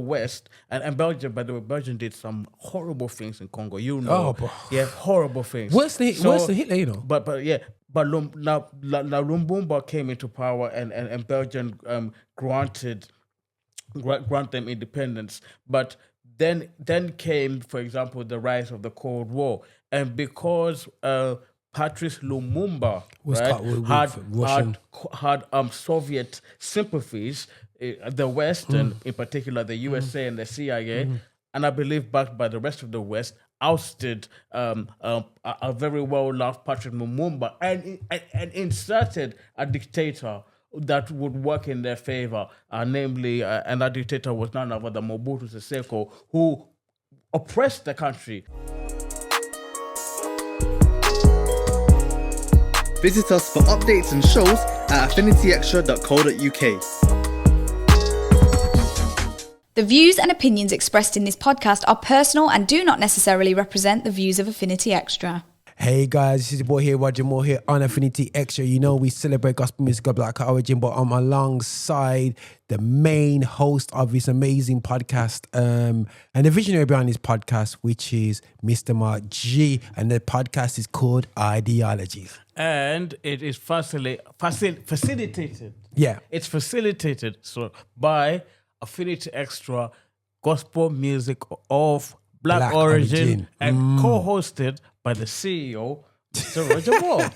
West and Belgium, by the way, Belgium did some horrible things in Congo. Horrible things. Worse than Hitler, you know. But now Lumumba came into power and Belgium granted them independence. But then came, for example, the rise of the Cold War, and because Patrice Lumumba had Soviet sympathies, the West and in particular the USA and the CIA, and I believe backed by the rest of the West, ousted a very well-loved Patrice Lumumba and inserted a dictator that would work in their favor, namely, and that dictator was none other than Mobutu Sese Seko, who oppressed the country. Visit us for updates and shows at affinityxtra.co.uk. The views and opinions expressed in this podcast are personal and do not necessarily represent the views of Affinity Xtra. Hey guys, this is your boy here, Roger Moore here on Affinity Xtra. You know we celebrate gospel music of Black origin, but I'm alongside the main host of this amazing podcast and the visionary behind this podcast, which is MisterMarkGee, and the podcast is called Ideologees. And it is facilitated. Yeah. It's facilitated by Affinity Xtra, gospel music of Black origin. And co-hosted by the CEO, Mr. Roger Moore.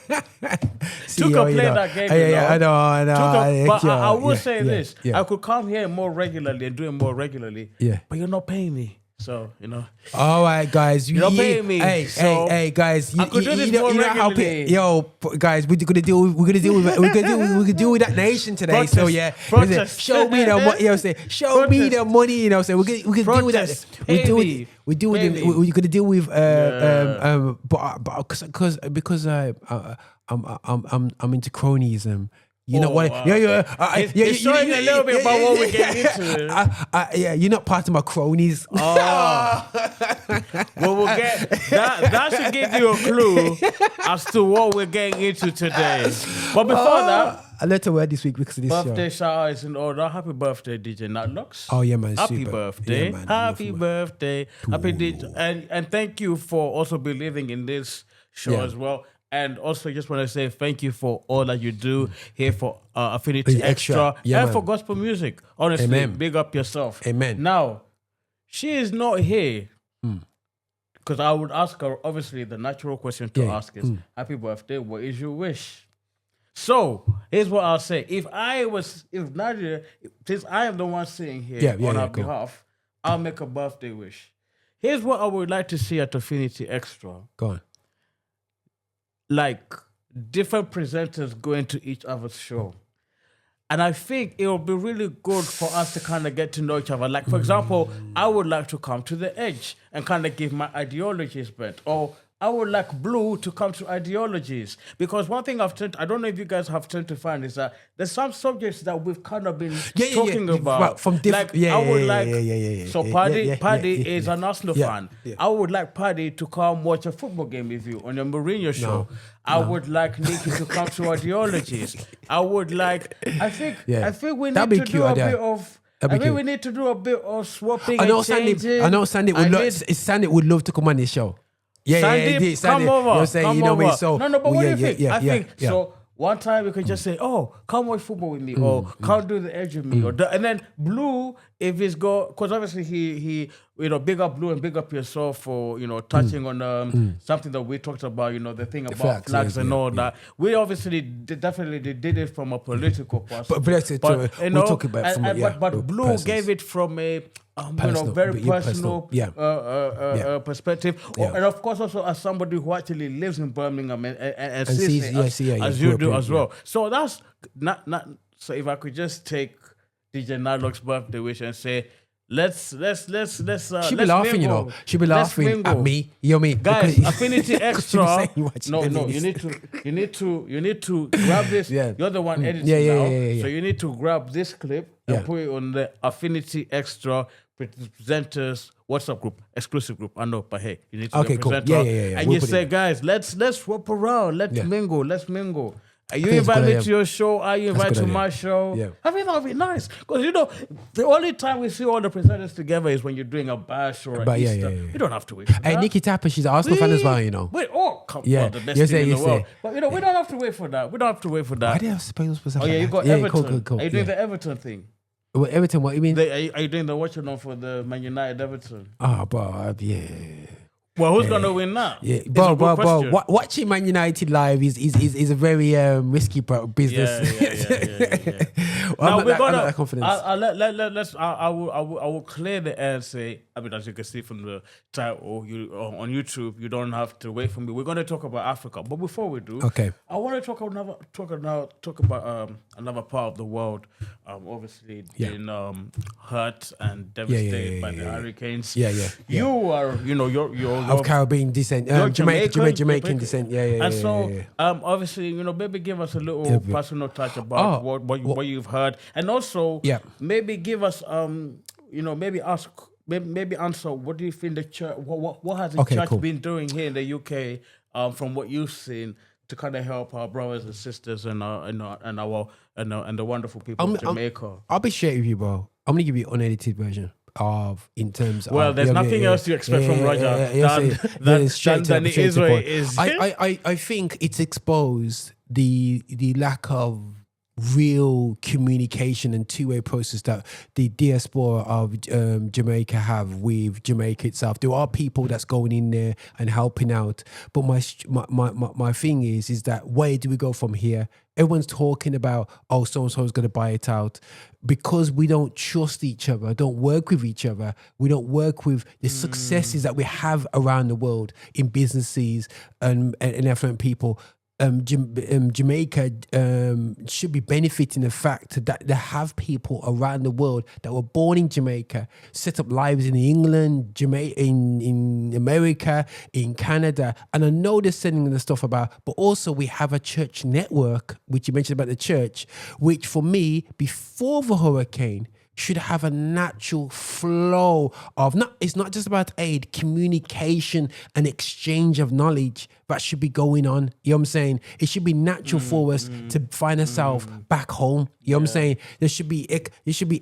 Took a play that game, I know. But I will say this. I could come here more regularly and do it more regularly. Yeah. But you're not paying me. So, All right, guys. You're not paying me. Hey, guys. I could do this more regularly. Guys, we're gonna deal with that nation today. Protest, so yeah, protest. show me the money. Show me the money. So we're gonna deal with that. We're gonna deal with because I'm into cronyism. You know what? It's showing a little bit about what we're getting into. You're not part of my cronies. Well, we'll get that should give you a clue as to what we're getting into today. But before that, I let her wear this week because of this birthday show. shower is in order. Happy birthday, DJ Natlox. Oh yeah, man. Happy super. birthday. Yeah, man. Happy birthday. Happy DJ. And thank you for also believing in this show as well. And also just want to say thank you for all that you do here for Affinity Xtra and for gospel music. Honestly, Amen. Big up yourself. Amen. Now, she is not here because I would ask her, obviously, the natural question to ask is, happy birthday, what is your wish? So, here's what I'll say. If Nadia, since I am the one sitting here on her behalf, I'll make a birthday wish. Here's what I would like to see at Affinity Xtra. Go on. Like different presenters going to each other's show. And I think it would be really good for us to kind of get to know each other. Like, for example, I would like to come to The Edge and kind of give my ideologies bent. Or I would like Blue to come to Ideologees. Because one thing I don't know if you guys have turned to find is that there's some subjects that we've kind of been talking about. From different, So Paddy is an Arsenal fan. Yeah. I would like Paddy to come watch a football game with you on your Mourinho show. I would like Nikki to come to Ideologees. I think we need to do a bit of... we need to do a bit of swapping and changing. I know Sandy would love to come on this show. Sandy, come over. You're saying, but what do you think? I think so. One time we could just say, "Oh, come watch football with me," or "Come do The Edge with me," and then Blue, if he's because obviously he big up Blue and big up yourself for touching on something that we talked about, the thing about flags and all that. We obviously definitely did it from a political perspective, but Blue gave it from a very personal perspective, and of course also as somebody who actually lives in Birmingham and sees it as you do as well. So that's not. So if I could just take DJ Nalok's birthday wish and say, let's she'll be laughing, mingle. She'll be laughing at me. You know me, guys. Affinity Xtra. No. You need to grab this. You're the one editing now. So you need to grab this clip and put it on the Affinity Xtra presenters WhatsApp group, exclusive group. I know, but hey, you need to be a presenter. Cool. And you say, guys, let's swap around. Let's mingle. Are you invite me to your show? Are you invited to my show? Yeah. I think that would be nice. Because, the only time we see all the presenters together is when you're doing a bash or a Easter. You don't have to wait for that. Hey, Nikki Tapper, she's an Arsenal fan as well, Wait, the best team in the world. But, we don't have to wait for that. We don't have to wait for that. Why did I suppose was you got Everton. Cool. Are you doing the Everton thing? Well, Everton, what you mean? Are you doing the watching for the Man United Everton? Bro, yeah. Well, who's gonna win that? Yeah, bro. Watching Man United live is a very risky business. Yeah. Well, I'm not that confident. I will clear the air and say. I mean, as you can see from the title, on YouTube, you don't have to wait for me. We're going to talk about Africa, but before we do, I want to talk about another part of the world. Obviously, being hurt and devastated by the hurricanes. You are, you're of Caribbean descent, Jamaican descent. And so, obviously, maybe give us a little personal touch about what you've heard, and also, maybe give us, maybe answer, what do you think the church, what has the church been doing here in the UK, from what you've seen, to kind of help our brothers and sisters and the wonderful people of Jamaica? I'll be straight with you, bro. I'm gonna give you an unedited version of, in terms of, there's nothing else you expect from Roger than Israel is. I think it's exposed the lack of real communication and two-way process that the diaspora of Jamaica have with Jamaica itself. There are people that's going in there and helping out, but my thing is that where do we go from here? Everyone's talking about, so-and-so is going to buy it out. Because we don't trust each other, don't work with each other, we don't work with the successes that we have around the world in businesses and affluent people. Jamaica should be benefiting the fact that they have people around the world that were born in Jamaica, set up lives in England, in America, in Canada, and I know they're sending the stuff about, but also we have a church network, which you mentioned about the church, which for me, before the hurricane, should have a natural flow of, it's not just about aid, communication and exchange of knowledge that should be going on. You know what I'm saying? It should be natural for us to find ourselves back home. You know what I'm saying? There should be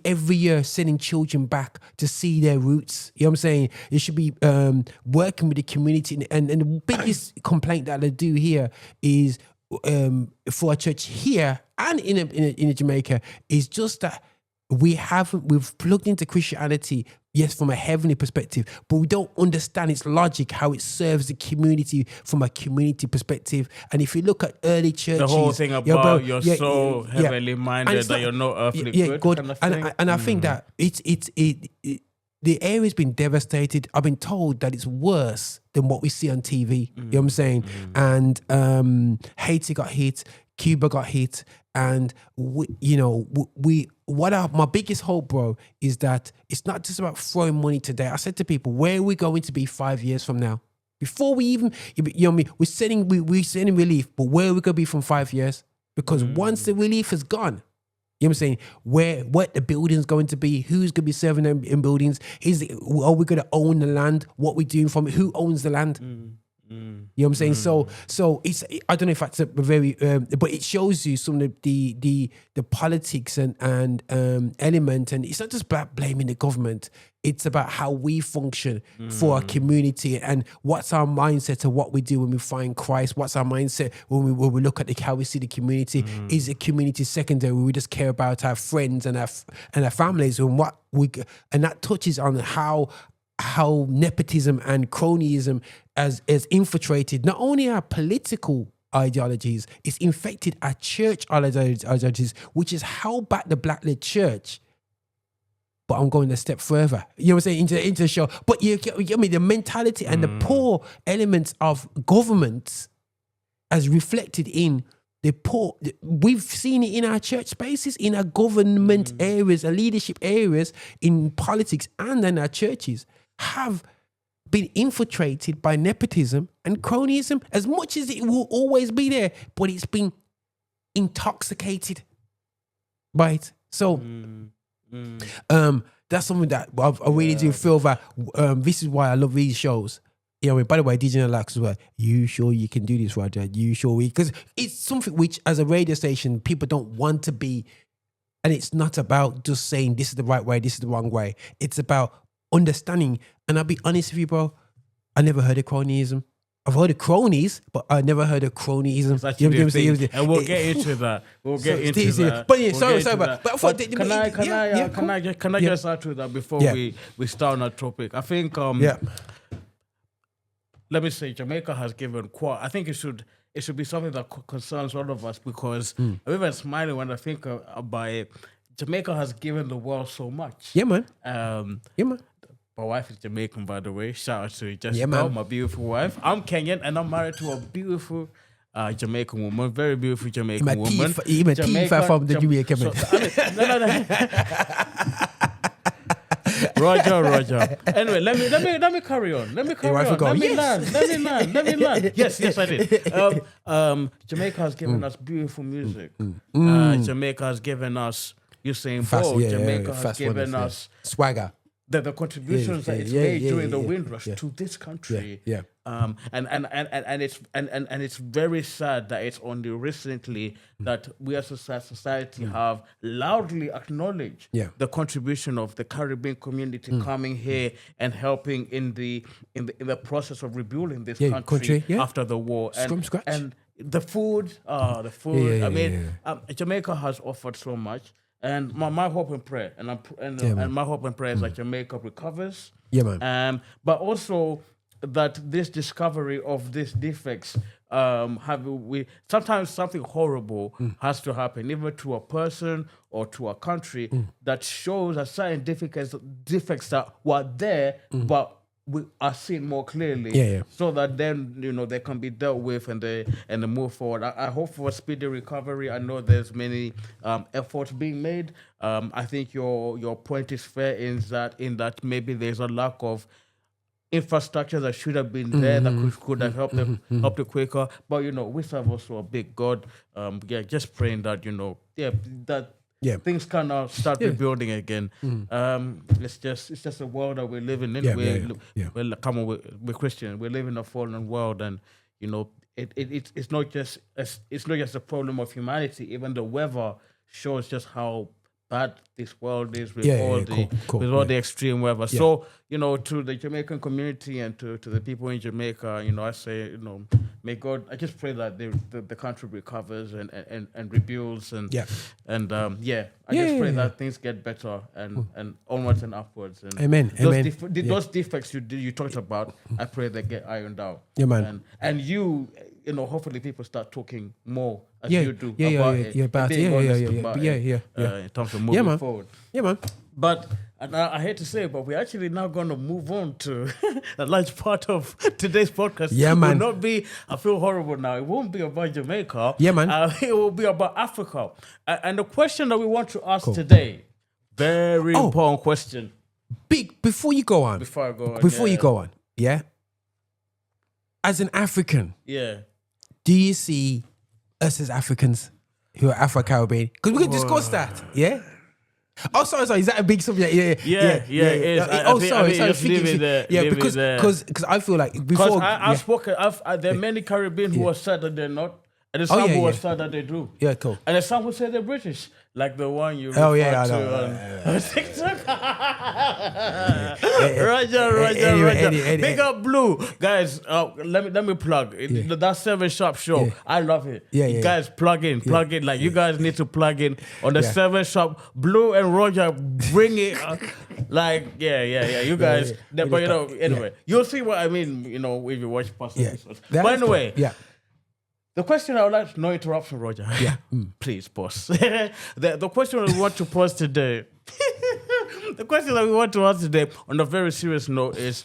every year sending children back to see their roots. You know what I'm saying? It should be working with the community. And the biggest complaint that I do here is for a church here and in Jamaica is just that we've plugged into Christianity, yes, from a heavenly perspective, but we don't understand its logic, how it serves the community from a community perspective. And if you look at early churches, the whole thing about you're so heavenly minded that you're not earthly good. Kind of thing. And I think that the area's been devastated. I've been told that it's worse than what we see on TV. You know what I'm saying? And Haiti got hit, Cuba got hit, and my biggest hope, bro, is that it's not just about throwing money today. I said to people, where are we going to be 5 years from now? Before we even, we're sending relief, but where are we going to be from 5 years? Because once the relief is gone, you know what I'm saying? What the building's going to be, who's going to be serving them in buildings? Are we going to own the land? What we're doing from it? Who owns the land? You know what I'm saying? So it's, I don't know if that's a very, but it shows you some of the politics and element, and it's not just about blaming the government. It's about how we function for our community and what's our mindset of what we do when we find Christ. What's our mindset when we look at how we see the community? Is the community secondary? We just care about our friends and our families and and that touches on how nepotism and cronyism has infiltrated not only our political ideologies, it's infected our church ideologies, which is held back the black-led church. But I'm going a step further, you know what I'm saying, into the show. But you get me, the mentality and the poor elements of government as reflected in the poor. We've seen it in our church spaces, in our government areas, our leadership areas, in politics, and in our churches have been infiltrated by nepotism and cronyism, as much as it will always be there, but it's been intoxicated by it. So that's something that I really do feel that this is why I love these shows. Yeah, I mean, by the way, DJ Lax as well. You sure you can do this, Roger? You sure we? Because it's something which, as a radio station, people don't want to be. And it's not about just saying this is the right way, this is the wrong way. It's about understanding. And I'll be honest with you, bro. I never heard of cronyism. I've heard of cronies, but I never heard of cronyism. You know what I'm saying? And we'll get into that. We'll get into that. But yeah, sorry, but I thought, can I just add to that before we start on that topic? I think let me say, Jamaica has given I think it should be something that concerns all of us, because I'm even smiling when I think about it. Jamaica has given the world so much. Yeah, man. My wife is Jamaican, by the way. Shout out to Jessica, my beautiful wife. I'm Kenyan, and I'm married to a beautiful Jamaican woman, very beautiful Jamaican woman. Even T5 from the Jamaican man. Roger. Anyway, let me carry on. Let me land. Yes, I did. Jamaica has given us beautiful music. Jamaica has given us Usain Bolt. Jamaica has given us swagger. The contributions that it's made during the Windrush to this country. And it's very sad that it's only recently that we as a society have loudly acknowledged the contribution of the Caribbean community coming here and helping in the process of rebuilding this country after the war. From scratch. And the food. Jamaica has offered so much. And my hope and prayer, and my hope and prayer is that Jamaica recovers. Yeah, man. But also that this discovery of these defects, sometimes something horrible has to happen, either to a person or to a country, that shows that certain defects that were there, but we are seen more clearly, so that then they can be dealt with and they move forward. I hope for a speedy recovery. I know there's many efforts being made. I think your point is fair in that maybe there's a lack of infrastructure that should have been there that could have helped it quicker. But we serve also a big God. Just praying that things can start rebuilding again. It's just a world that we're living in. We're Christian. We live in a fallen world, and it's not just a problem of humanity. Even the weather shows just how bad this world is with all the extreme weather. So to the Jamaican community and to the people in Jamaica, I say may God. I just pray that the country recovers and rebuilds I just pray that things get better and onwards and upwards. And Amen. Those defects you talked about, I pray they get ironed out. Yeah, man. And hopefully people start talking more as you do about it. In terms of moving forward. Yeah, man. But I hate to say it, but we're actually now going to move on to a large part of today's podcast. Yeah, man. It will not be, I feel horrible now, it won't be about Jamaica. Yeah, man. It will be about Africa. And the question that we want to ask today, very important question. Before you go on. As an African, do you see us as Africans who are Afro-Caribbean? Because we could discuss that, Oh, sorry. Is that a big subject? Yeah, it is. Because I feel like before... there are many Caribbean who are sad that they're not. And there's some who are sad that they do. Yeah, cool. And there's some who say they're British. Like the one you referred to on TikTok. Roger. Big up Blue. Guys, let me plug. That 7 Sharp show. I love it. Guys, plug in. Like you guys need to plug in on the 7 Sharp. Blue and Roger bring it. You guys. But anyway, you'll see what I mean, if you watch past episodes. But anyway. The question I would like to, no interruption, Roger. Please, boss. The question we want to pose today, the question that we want to ask today on a very serious note is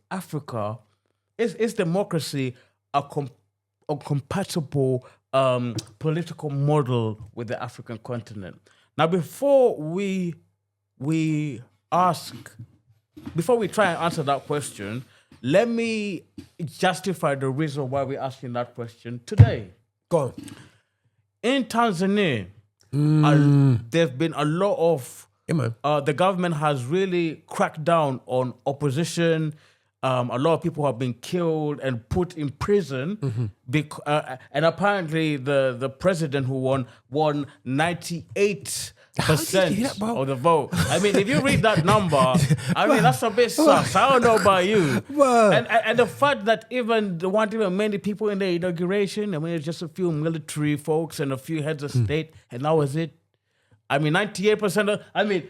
Africa, is democracy a compatible political model with the African continent? Now, before we try and answer that question, let me justify the reason why we're asking that question today. Go on. In Tanzania, there's been a lot of man. The government has really cracked down on opposition. A lot of people have been killed and put in prison. And apparently the president who won 98% of the vote. I mean, if you read that number, I mean, that's a bit sus. I don't know about you. And the fact that there weren't even many people in the inauguration, I mean, it's just a few military folks and a few heads of state, and that was it. I mean, 98% of, I mean,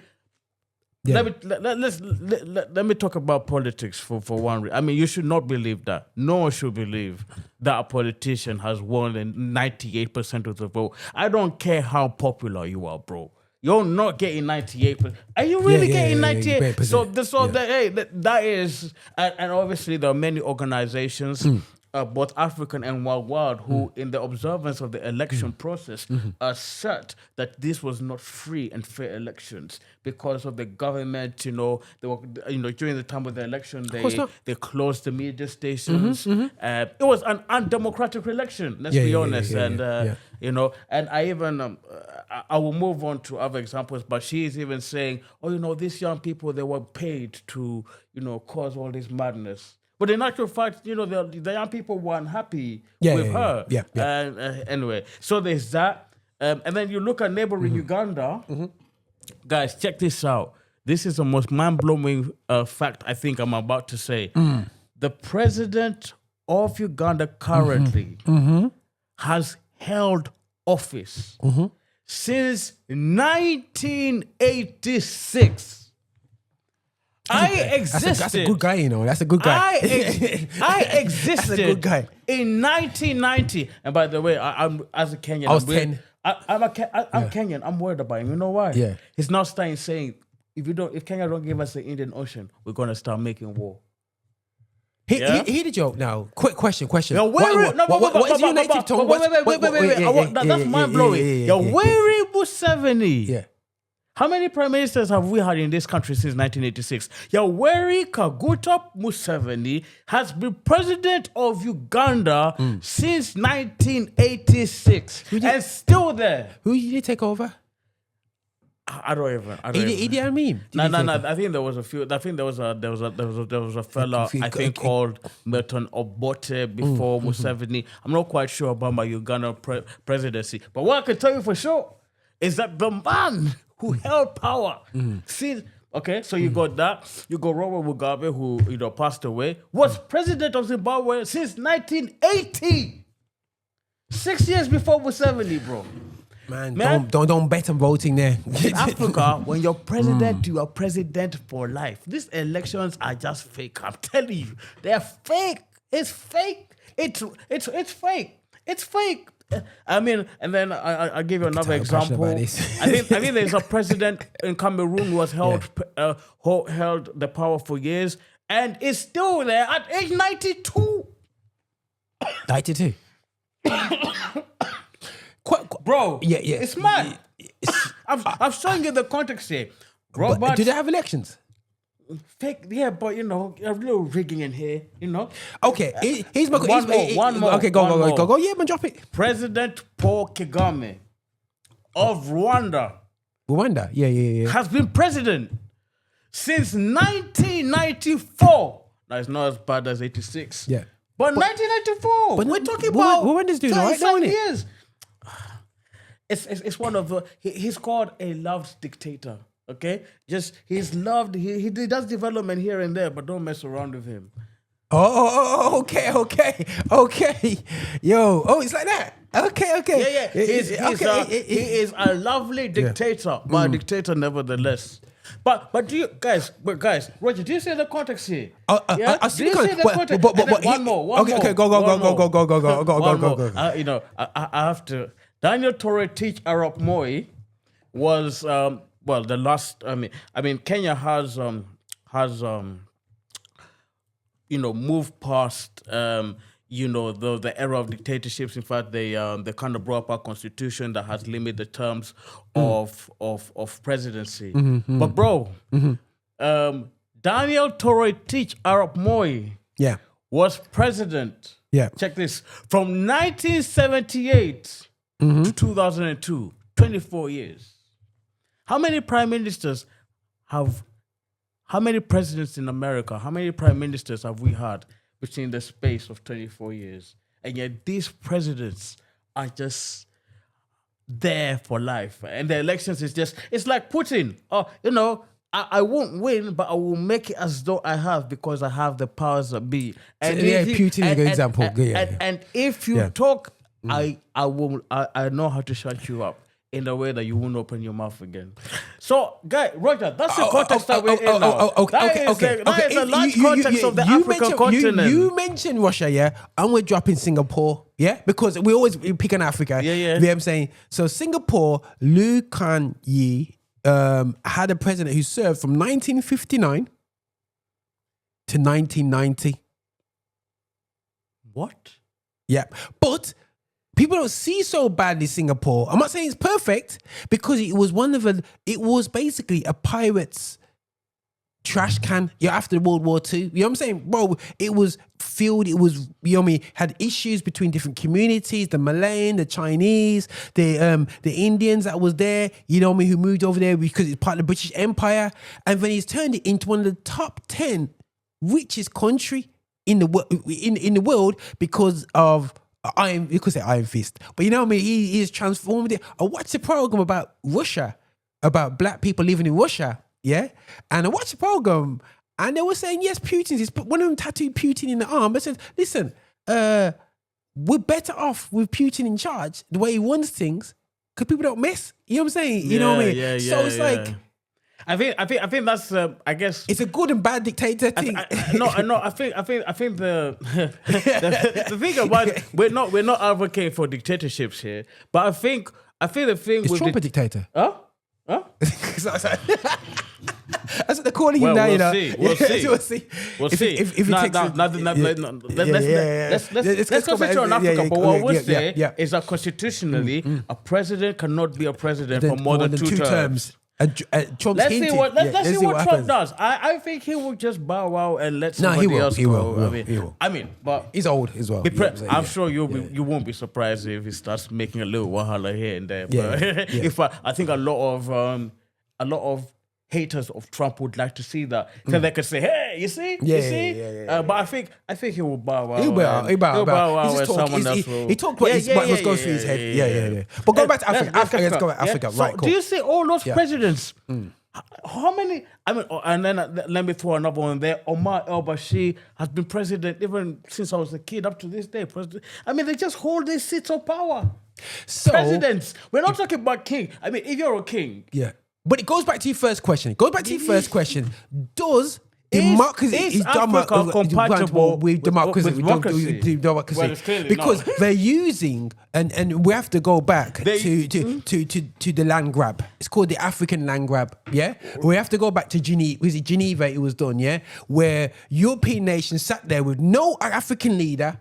let me talk about politics for one reason. I mean, you should not believe that. No one should believe that a politician has won 98% of the vote. I don't care how popular you are, bro. You're not getting 98%. Are you really getting 98%? That is, and obviously there are many organizations, both African and worldwide, who, in the observance of the election process, assert that this was not free and fair elections because of the government. They were, during the time of the election, they closed the media stations. It was an undemocratic election. Let's be honest. And I even I will move on to other examples, but she's even saying, these young people, they were paid to cause all this madness. But in actual fact, the young people weren't happy with her. Anyway, so there's that. And then you look at neighboring Uganda. Guys, check this out. This is the most mind-blowing fact I think I'm about to say. The president of Uganda currently has held office since 1986. That's a good guy, That's a good guy. I existed That's a good guy. in 1990. And by the way, I'm as a Kenyan. I was 10. I'm Kenyan. I'm worried about him. You know why? Yeah. He's now starting saying, if Kenya don't give us the Indian Ocean, we're gonna start making war. Hear the joke now. Quick question. What is your native tongue? Wait. That's mind blowing. Yoweri Museveni. Yeah. How many prime ministers have we had in this country since 1986? Yoweri Kaguta Museveni has been president of Uganda since 1986 and still there. Who did he take over? I don't even. Idi Amin. No. I think there was a few. I think there was a fella called Milton Obote before Museveni. I'm not quite sure about my Uganda presidency, but what I can tell you for sure is that the man who held power since. Okay, so you got that. You got Robert Mugabe, who passed away, was president of Zimbabwe since 1980. 6 years before Museveni, bro. Man, don't bet on voting there. In Africa, when you're president, you are president for life. These elections are just fake. I'm telling you, they're fake. It's fake. It's fake. It's fake. I mean, and then I'll give you another example. I think there's a president in Cameroon who has held the power for years and is still there at age 92. 92. Bro, yeah. It's mad. I'm showing you the context here. Robert, do they have elections? Fake, yeah, but a little rigging in here, Okay, here's my one more. Okay, go. Yeah, man, drop it. President Paul Kagame of Rwanda. Yeah. Has been president since 1994. Now it's not as bad as 86. Yeah, but 1994. But we're talking about Rwanda's doing right now, isn't it? Years. It's one of the. He's called a loved dictator. Okay, just he's loved. He does development here and there, but don't mess around with him. Okay. Yo, it's like that. Okay. Yeah. He is a lovely dictator, but a dictator nevertheless. But do you guys, Roger, do you see the context here? I see the context. But one more. Okay, go. I have to. Daniel Torre Teach Arap Moi was the last. I mean, Kenya has moved past the era of dictatorships. In fact, they kind of brought up a constitution that has limited the terms of presidency. But bro, Daniel Torre Teach Arap Moi was president. Yeah. Check this. From 1978 to 2002, 24 years. How many prime ministers have? How many presidents in America? How many prime ministers have we had between the space of 24 years? And yet these presidents are just there for life. And the elections is just, it's like Putin. Oh, I won't win, but I will make it as though I have because I have the powers that be. And Putin is a good example. And if you talk, I know how to shut you up in a way that you won't open your mouth again. So, Roger, that's the context that we're in now. That is a large context of the African continent. You mentioned Russia, yeah? And we're dropping Singapore, yeah? Because we always pick on Africa. Yeah. You know what I'm saying? So Singapore, Lee Kuan Yew had a president who served from 1959 to 1990. What? Yeah. But people don't see so badly Singapore. I'm not saying it's perfect because it was basically a pirate's trash can after World War II. You know what I'm saying? Bro, it was filled, had issues between different communities, the Malayan, the Chinese, the Indians that was there, who moved over there because it's part of the British Empire. And then he's turned it into one of the top 10 richest country in the world because of you could say Iron Fist, but you know what I mean? He has transformed it. I watched a program about Russia, about black people living in Russia, yeah? And I watched the program and they were saying, yes, Putin's, one of them tattooed Putin in the arm. I said, listen, we're better off with Putin in charge, the way he runs things, because people don't mess. You know what I'm saying? You know what I mean? So it's like, I think that's I guess it's a good and bad dictator thing. I think the thing about it, we're not advocating for dictatorships here, but I think the thing is with Trump a dictator? Huh? That's what they're calling you now. We'll see. We'll see. If he takes let's concentrate on Africa. But what we'll say is that constitutionally, a president cannot be a president for more than two terms. Trump's let's see what Trump does. I think he will just bow out and let somebody else go. I mean, but he's old as well. I'm sure you won't be surprised if he starts making a little wahala here and there. But I think a lot of haters of Trump would like to see that, because they could say, "Hey, you see." But I think he will bow out. He'll bow out. When someone else will. He talked about what's going through his head. Yeah. But go back to Africa. Let's go back to Africa. So right. Cool. Do you see all those presidents? How many? I mean, and then let me throw another one there. Omar el-Bashir has been president even since I was a kid up to this day. I mean, they just hold these seats of power. So, presidents. We're not talking about king. I mean, if you're a king, But it goes back to your first question. Does democracy is Africa compatible with democracy? Well, because they're using, and we have to go back to the land grab. It's called the African land grab. Yeah, we have to go back to Geneva. Was it Geneva? It was done. Yeah, where European nations sat there with no African leader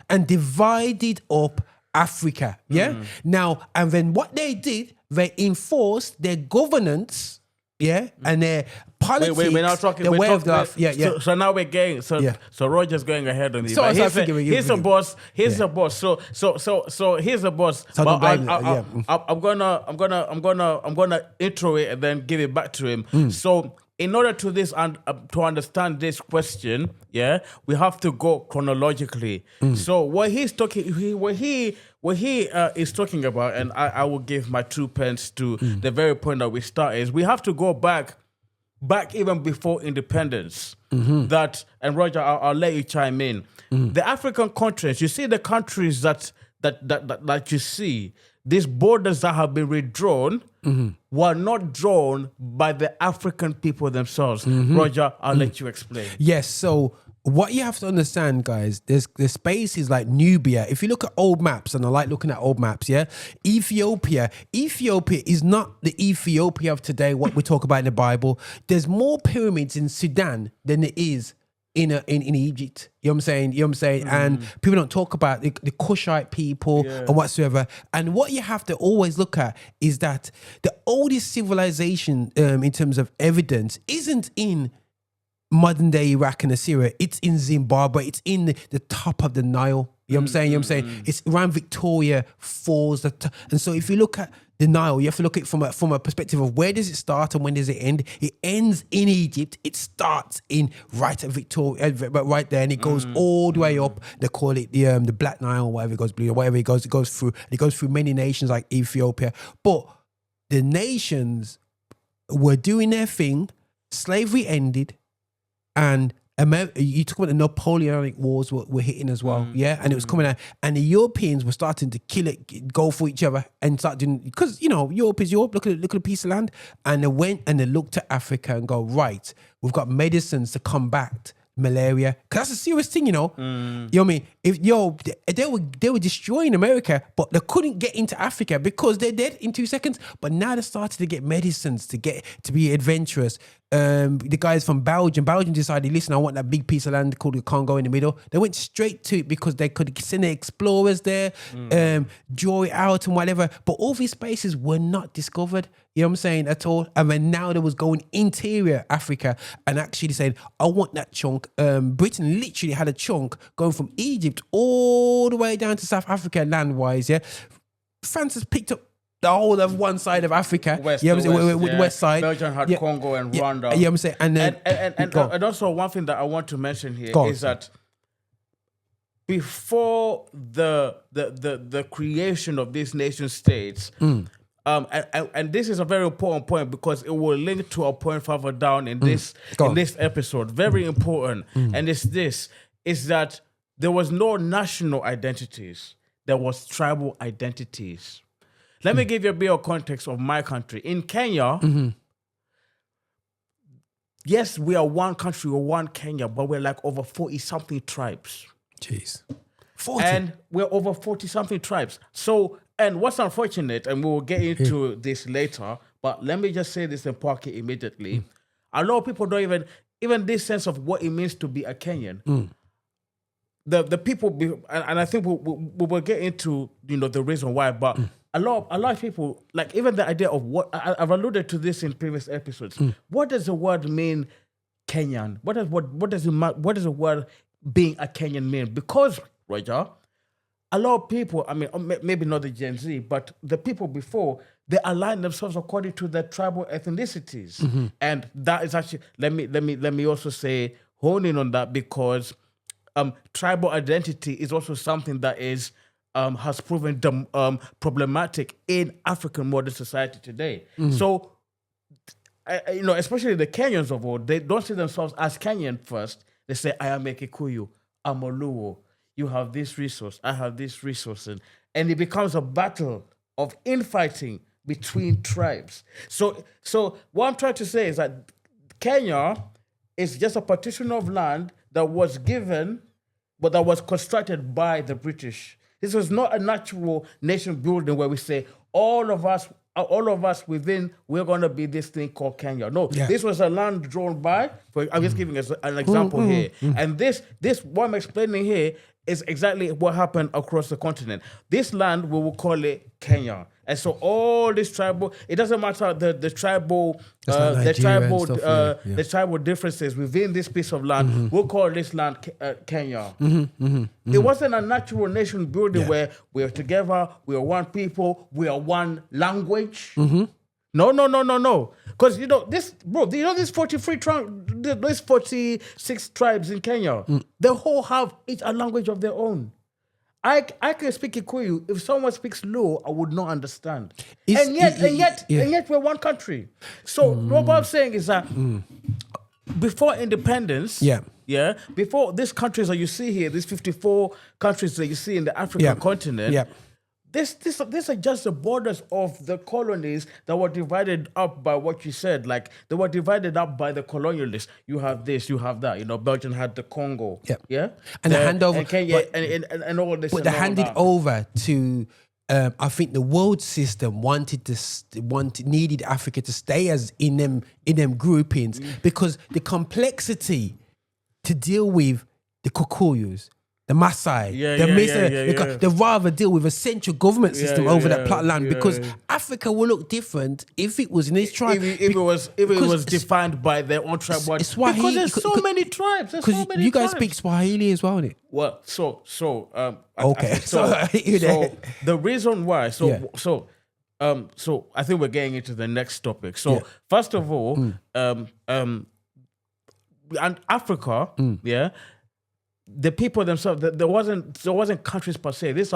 and divided up Africa. Yeah. Now, and then what they did, they enforced their governance, and their politics. We're not talking. Their way of life. So now we're getting. So Roger's going ahead on this. So he's a boss. He's a boss. So he's a boss. So I'm gonna intro it and then give it back to him. So in order to this and to understand this question, we have to go chronologically. So what he's talking, what he is talking about, and I will give my 2 pence to the very point that we start, is we have to go back even before independence. That, and Roger, I'll let you chime in. The African continents, you see the countries that you see, these borders that have been redrawn were not drawn by the African people themselves. Roger, I'll let you explain. Yes, so what you have to understand, guys, there's spaces like Nubia. If you look at old maps, and I like looking at old maps, Ethiopia is not the Ethiopia of today, what we talk about in the Bible. There's more pyramids in Sudan than it is in Egypt. You know what I'm saying? And people don't talk about the Kushite people and whatsoever. And what you have to always look at is that the oldest civilization in terms of evidence isn't in modern day Iraq and Assyria. It's in Zimbabwe. It's in the top of the Nile. You You know what I'm saying? It's around Victoria Falls. And so if you look at the Nile, you have to look at it from a perspective of where does it start and when does it end? It ends in Egypt. It starts right at Victoria, right there, and it goes all the way up. They call it the Black Nile, or whatever it goes, blue, or whatever it goes through. It goes through many nations like Ethiopia. But the nations were doing their thing. Slavery ended, and you talk about the Napoleonic Wars were hitting as well, and it was coming out, and the Europeans were starting to go for each other, and start doing, because Europe is Europe. Look at a piece of land, and they went and they looked at Africa and go, right, we've got medicines to combat malaria, because that's a serious thing, You know what I mean? If they were destroying America, but they couldn't get into Africa because they're dead in 2 seconds. But now they started to get medicines to be adventurous. The guys from Belgium decided, listen, I want that big piece of land called the Congo in the middle. They went straight to it because they could send their explorers there, draw it out and whatever. But all these spaces were not discovered, you know what I'm saying, at all. And then now they was going interior Africa and actually saying, I want that chunk. Britain literally had a chunk going from Egypt all the way down to South Africa land-wise, yeah. France has picked up the whole of one side of Africa, the west side. Belgium had Congo and Rwanda. Yeah, I'm saying, and also one thing that I want to mention here is that before the creation of these nation states, and this is a very important point because it will link to a point further down in this episode. Very important, and it's this: is that there was no national identities. There was tribal identities. Let me give you a bit of context of my country. In Kenya, yes, we are one country, we're one Kenya, but we're like over 40-something tribes. Jeez. 40? And we're over 40-something tribes. So, and what's unfortunate, and we'll get into this later, but let me just say this and park it immediately. A lot of people don't even this sense of what it means to be a Kenyan. The people, and I think we will get into the reason why, but a lot of people, like even the idea of what I've alluded to this in previous episodes. What does the word mean, Kenyan? What does the word being a Kenyan mean? Because Roger, a lot of people, I mean, maybe not the Gen Z, but the people before, they align themselves according to their tribal ethnicities, and that is actually let me also say hone in on that because. Tribal identity is also something that is has proven problematic in African modern society today. So, especially the Kenyans of old, they don't see themselves as Kenyan first. They say, I am a Kikuyu, I'm a Luo. You have this resource, I have this resource. And it becomes a battle of infighting between tribes. So what I'm trying to say is that Kenya is just a partition of land that was given, but that was constructed by the British. This was not a natural nation building where we say all of us within, we're going to be this thing called Kenya. No, this was a land drawn by. I'm just giving us an example here, and this what I'm explaining here is exactly what happened across the continent. This land we will call it Kenya. And so all this tribal, it doesn't matter the tribal differences within this piece of land. We'll call this land Kenya. It wasn't a natural nation building where we are together, we are one people, we are one language. No. Because these 46 tribes in Kenya, they all have each a language of their own. I can speak Kikuyu. If someone speaks Luo, I would not understand. And yet we're one country. So what I'm saying is that before independence, before these countries that you see here, these 54 countries that you see in the African continent, these are just the borders of the colonies that were divided up by what you said. Like they were divided up by the colonialists. You have this, you have that. Belgium had the Congo. And the handover, and Kenya, and all this. But they handed over to. I think the world system needed Africa to stay as in them groupings because the complexity to deal with the Kikuyus, the Maasai, they'd rather deal with a central government system over that plot land because Africa will look different if it was in this tribe. If it was defined by their own tribe. Because there's so many tribes. Because you guys speak Swahili as well, innit? Well, okay. So the reason why, so I think we're getting into the next topic. So first of all, and Africa, the people themselves, there wasn't countries per se. These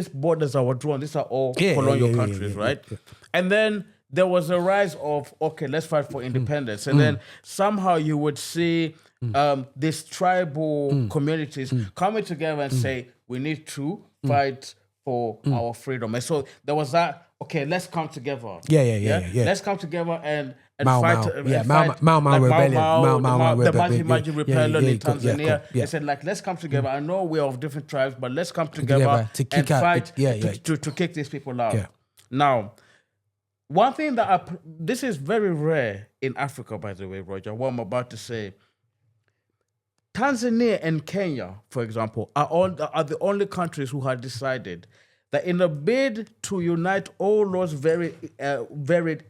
borders that were drawn, these are all colonial countries, right? Yeah. And then there was a rise of, okay, let's fight for independence. And then somehow you would see these tribal communities coming together and say, we need to fight for our freedom. And so there was that, okay, let's come together. Yeah. Let's come together and Mau Mau rebellion. The Maji rebellion in Tanzania. They said, like, let's come together. I know we're of different tribes, but let's come together to kick and out, fight to kick these people out. Yeah. Now, one thing this is very rare in Africa, by the way, Roger, what I'm about to say. Tanzania and Kenya, for example, are the only countries who have decided that in a bid to unite all those varied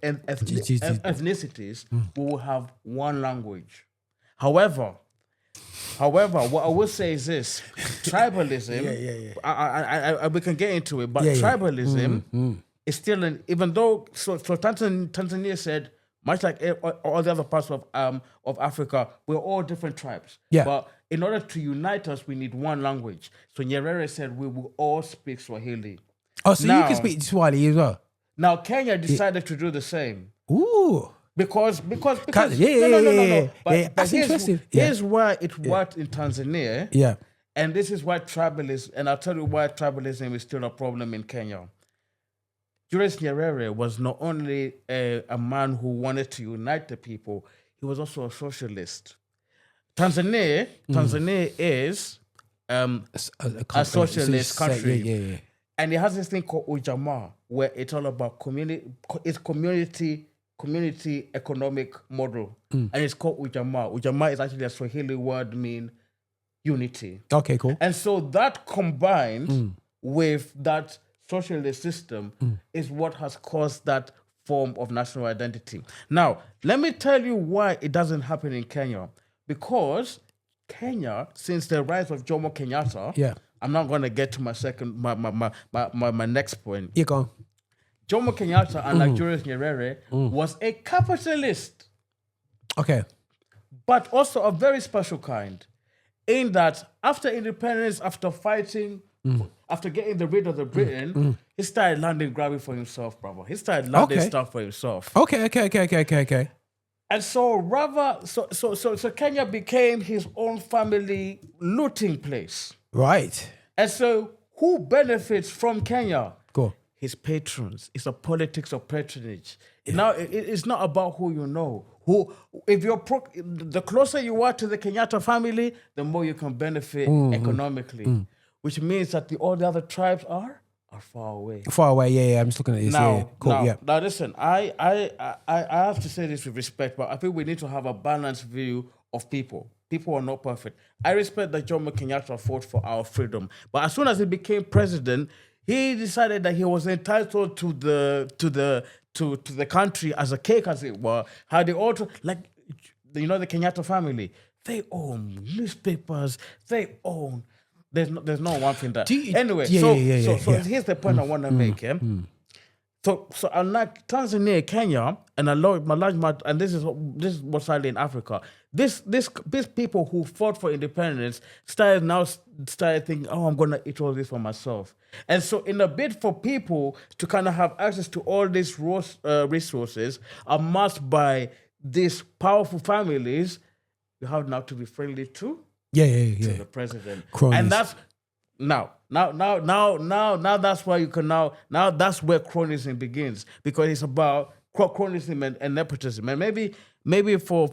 ethnicities, we will have one language. However, what I will say is this: tribalism. We can get into it, but tribalism is still even though. So Tanzania said, much like all the other parts of Africa, we're all different tribes. Yeah. But in order to unite us, we need one language. So Nyerere said we will all speak Swahili. Oh, so you can speak Swahili as well? Now Kenya decided to do the same. Ooh. Because no. But that's interesting. Here's why it worked in Tanzania. Yeah. And this is why tribalism, and I'll tell you why tribalism is still a problem in Kenya. Julius Nyerere was not only a man who wanted to unite the people, he was also a socialist. Tanzania is a socialist country. Yeah. And it has this thing called Ujamaa, where it's all about community economic model. And it's called Ujamaa. Ujamaa is actually a Swahili word mean unity. Okay, cool. And so that combined with that socialist system is what has caused that form of national identity. Now, let me tell you why it doesn't happen in Kenya. Because Kenya, since the rise of Jomo Kenyatta, I'm not going to get to my next point. You go. Jomo Kenyatta, unlike Julius Nyerere, was a capitalist. Okay. But also a very special kind. In that, after independence, after fighting, after getting rid of the Britain, he started landing grabbing for himself, brother. He started landing stuff for himself. Okay. And so so Kenya became his own family looting place. Right. And so who benefits from Kenya? Go. His patrons. It's a politics of patronage. Now it's not about who you know. The closer you are to the Kenyatta family, the more you can benefit economically. Which means that all the other tribes are far away. Far away, yeah. I'm just looking at this. Now listen, I have to say this with respect, but I think we need to have a balanced view of people. People are not perfect. I respect that Jomo Kenyatta fought for our freedom, but as soon as he became president, he decided that he was entitled to the country as a cake, as it were. How they also the Kenyatta family, they own newspapers, they own. There's no one thing that. So here's the point I want to make. So unlike Tanzania, Kenya, and and this is what's sadly in Africa. These people who fought for independence started thinking, oh, I'm gonna eat all this for myself. And so in a bid for people to kind of have access to all these resources amassed by these powerful families, you have now to be friendly to the president. Cronies. And that's now that's why that's where cronyism begins, because it's about cronyism and nepotism. And maybe maybe for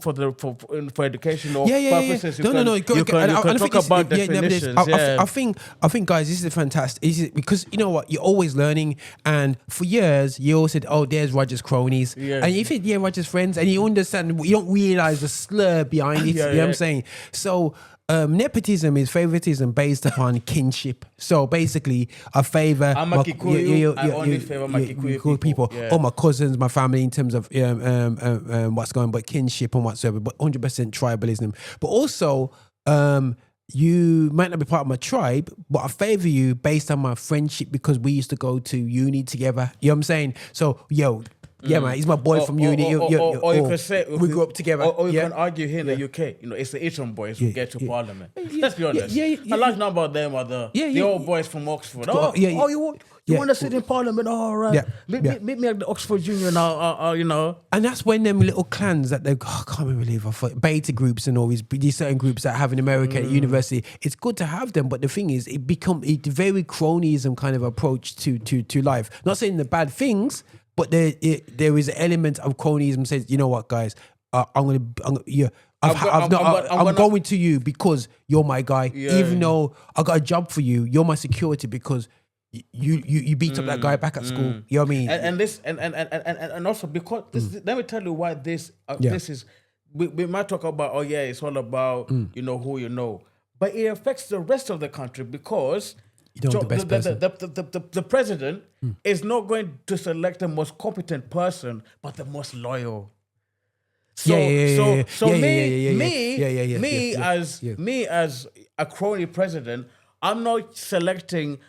educational purposes, you can talk about definitions. I think, guys, this is fantastic. Because you know what, you're always learning, and for years you all said, "Oh, there's Roger's cronies," and you think, "Yeah, Roger's friends," and you understand, you don't realize the slur behind it. You know what I'm saying? So. Nepotism is favoritism based upon kinship. So basically, I favor. I'm a Kikuyu. I only favor my Kikuyu people. Or my cousins, my family, in terms of what's going on, but kinship and whatsoever. But 100% tribalism. But also, you might not be part of my tribe, but I favor you based on my friendship because we used to go to uni together. You know what I'm saying? So, yeah, man, he's my boy from uni. Or you can say we grew up together. Or you can argue here in the UK, it's the Eton boys who get to Parliament. Let's be honest. A large number of them are the old boys from Oxford. You want to sit in Parliament? All right. Meet me at the Oxford Union now. And that's when them little clans that I can't believe beta groups and all these certain groups that have in America at university. It's good to have them, but the thing is, it very cronyism kind of approach to life. Not saying the bad things. But there is an element of cronyism says, you know what, guys, I'm going to you because you're my guy. Even though I got a job for you, you're my security because you beat up that guy back at school. You know what I mean? And also because let me tell you why this is. We might talk about it's all about who you know, but it affects the rest of the country because. The president is not going to select the most competent person, but the most loyal. Me as a crony president, I'm not selecting,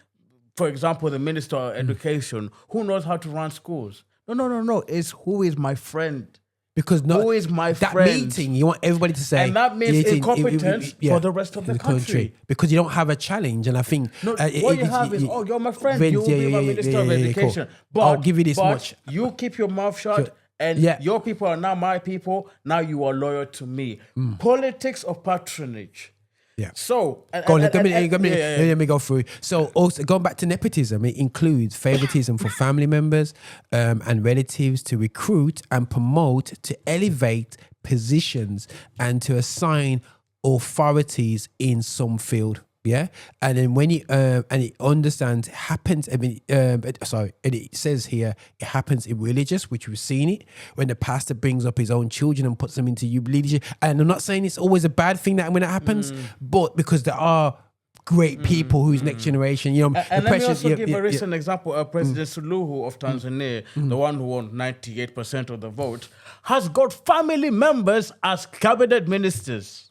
for example, the Minister of Education who knows how to run schools. No. It's who is my friend. Because who is my that friend? Meeting, you want everybody to say, and that means incompetence for the rest of the country. Because you don't have a challenge, and I think what you have is, you're my friend, you will be my Minister of Education. Cool. But I'll give you this much. You keep your mouth shut, and your people are now my people. Now you are loyal to me. Politics of patronage. Yeah. So let me go through. So also going back to nepotism, it includes favoritism for family members and relatives to recruit and promote, to elevate positions and to assign authorities in some field. Yeah, and then when you and it understands happens. I mean, and it says here it happens in religious, which we've seen it when the pastor brings up his own children and puts them into youth leadership. And I'm not saying it's always a bad thing that when that happens, but because there are great people whose next generation, and let me also give a recent example of President Suluhu of Tanzania, the one who won 98% of the vote, has got family members as cabinet ministers.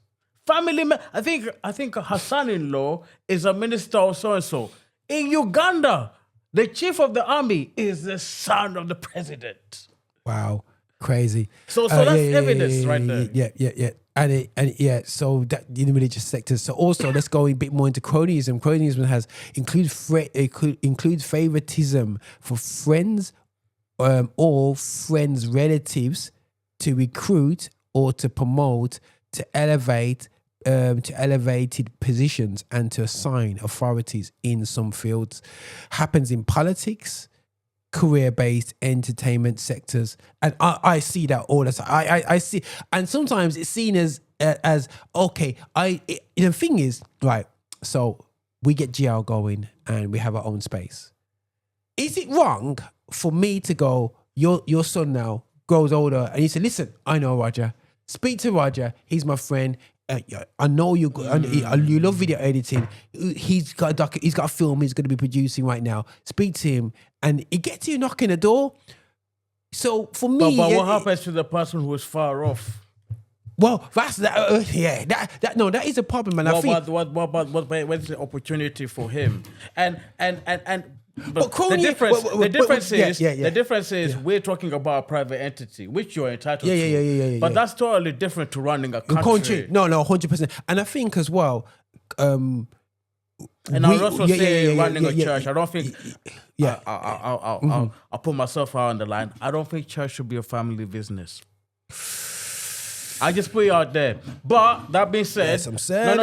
I think her son-in-law is a minister or so-and-so. In Uganda, the chief of the army is the son of the president. Wow, crazy. So that's evidence right there. Yeah. So that in the religious sectors. So also, let's go a bit more into cronyism. Cronyism includes favoritism for friends or friends' relatives to recruit or to promote, to elevate to elevated positions and to assign authorities in some fields. Happens in politics, career-based entertainment sectors, and I see that all the time. I see, and sometimes it's seen as okay. The thing is, right? So we get GL going and we have our own space. Is it wrong for me to go? Your son now grows older, and you say, "Listen, I know Roger. Speak to Roger. He's my friend. I know you love video editing. He's got a film he's going to be producing right now. Speak to him, and it gets you knocking the door." So for me, but what happens to the person who is far off? Well, that's that. That is a problem, and I think. What's the opportunity for him? And But the difference is we're talking about a private entity, which you're entitled to. But that's totally different to running a country. No, 100%. And I think as well. And I would also say running a church. I don't think. I'll put myself out on the line. I don't think church should be a family business. I just put it out there. But that being said, no. Don't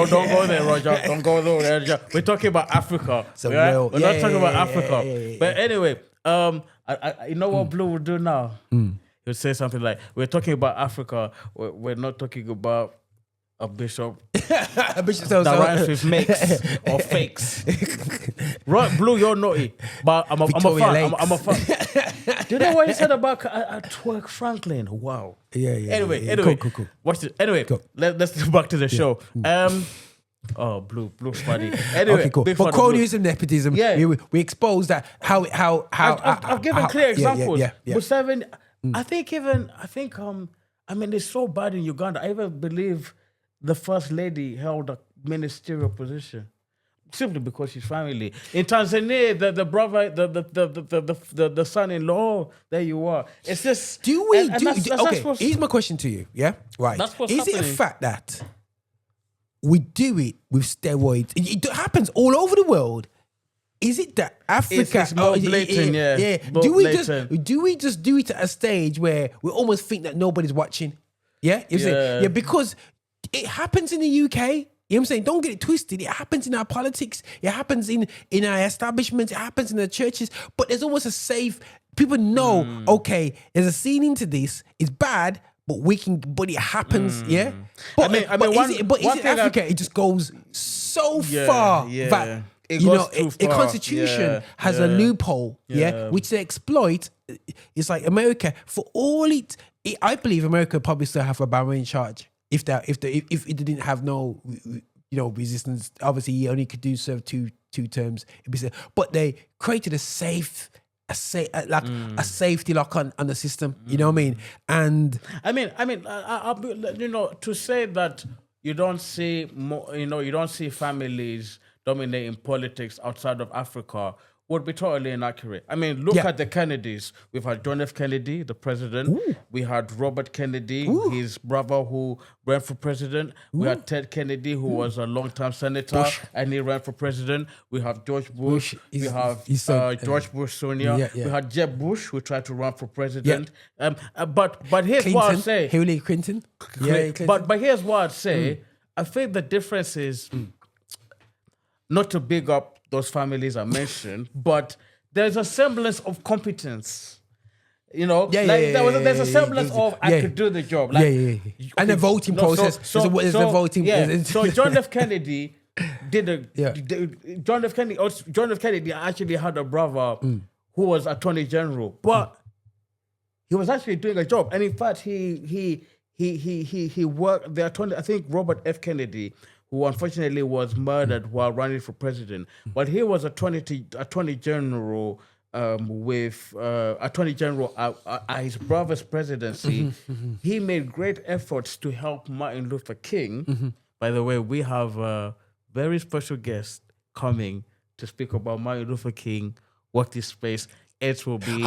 go there, Roger. Don't go there, Roger. We're talking about Africa. We're not talking about Africa. But anyway, you know what Blue will do now? he'll say something like, "We're talking about Africa. We're not talking about a bishop that rhymes with makes or fakes." Right, Blue, you're naughty, but I'm a fan. I'm a fan. Do you know what he said about Twerk Franklin? Wow. Yeah. Anyway. Cool. Watch this. Anyway, let's get back to the show. Oh, Blue's funny. Anyway, okay, cool. But Cronyism, Nepotism, we expose that how I've given clear examples. Yeah. Museveni, I think it's so bad in Uganda. I even believe the first lady held a ministerial position simply because she's family. In Tanzania, the brother, the son-in-law, there you are. It's just here's my question to you. Yeah, right. That's what's Is happening. it a fact that we do it with steroids? It happens all over the world. Is it that Africa? It's more blatant, yeah. Do we just do it at a stage where we almost think that nobody's watching? Yeah, because it happens in the UK. You know what I'm saying? Don't get it twisted. It happens in our politics. It happens in our establishments. It happens in the churches. But there's almost a safe. People know. Okay, there's a scene into this. It's bad. But it happens, yeah. But is it Africa? It just goes so far that the Constitution has a loophole, which they exploit. It's like America for all it. I believe America probably still have Obama in charge if it didn't have no resistance. Obviously, he only could serve two terms. But they created a safety lock on the system. You know what I mean? And to say that you don't see more, you don't see families dominating politics outside of Africa would be totally inaccurate. I mean, look at the Kennedys. We've had John F. Kennedy, the president. Ooh. We had Robert Kennedy, his brother who ran for president. Ooh. We had Ted Kennedy, who was a long-time senator, and he ran for president. We have George Bush. We have George Bush Sr. We had Jeb Bush, who tried to run for president. But here's Clinton, what I'd say. Hillary Clinton. But here's what I'd say. I think the difference is not to big up those families I mentioned, but there's a semblance of competence. There's a semblance of I could do the job. And the voting process. So John F. Kennedy John F. Kennedy actually had a brother who was Attorney General, but he was actually doing a job. And in fact, he worked the attorney. I think Robert F. Kennedy, who unfortunately was murdered while running for president. But he was Attorney General with Attorney General at his brother's presidency. He made great efforts to help Martin Luther King. By the way, we have a very special guest coming to speak about Martin Luther King. Watch this space. It will be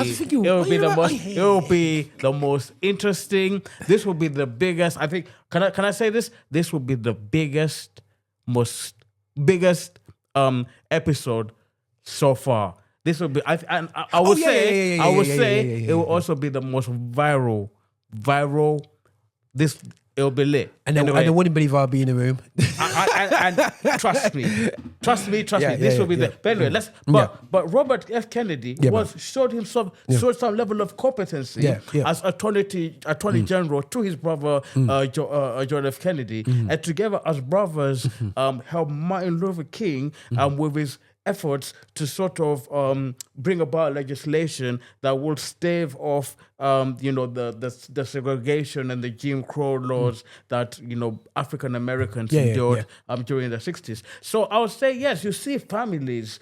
the most interesting. This will be the biggest. I think. Can I say this? This will be the biggest episode so far. This will be. I would say it will also be the most viral. It will be lit. And I wouldn't believe I'll be in the room. and trust me. This will be the. But anyway, But Robert F. Kennedy showed some level of competency as Attorney General to his brother John F. Kennedy, and together as brothers helped Martin Luther King with his efforts to sort of bring about legislation that will stave off, the segregation and the Jim Crow laws that African Americans endured during the 60s. So I would say yes, you see families,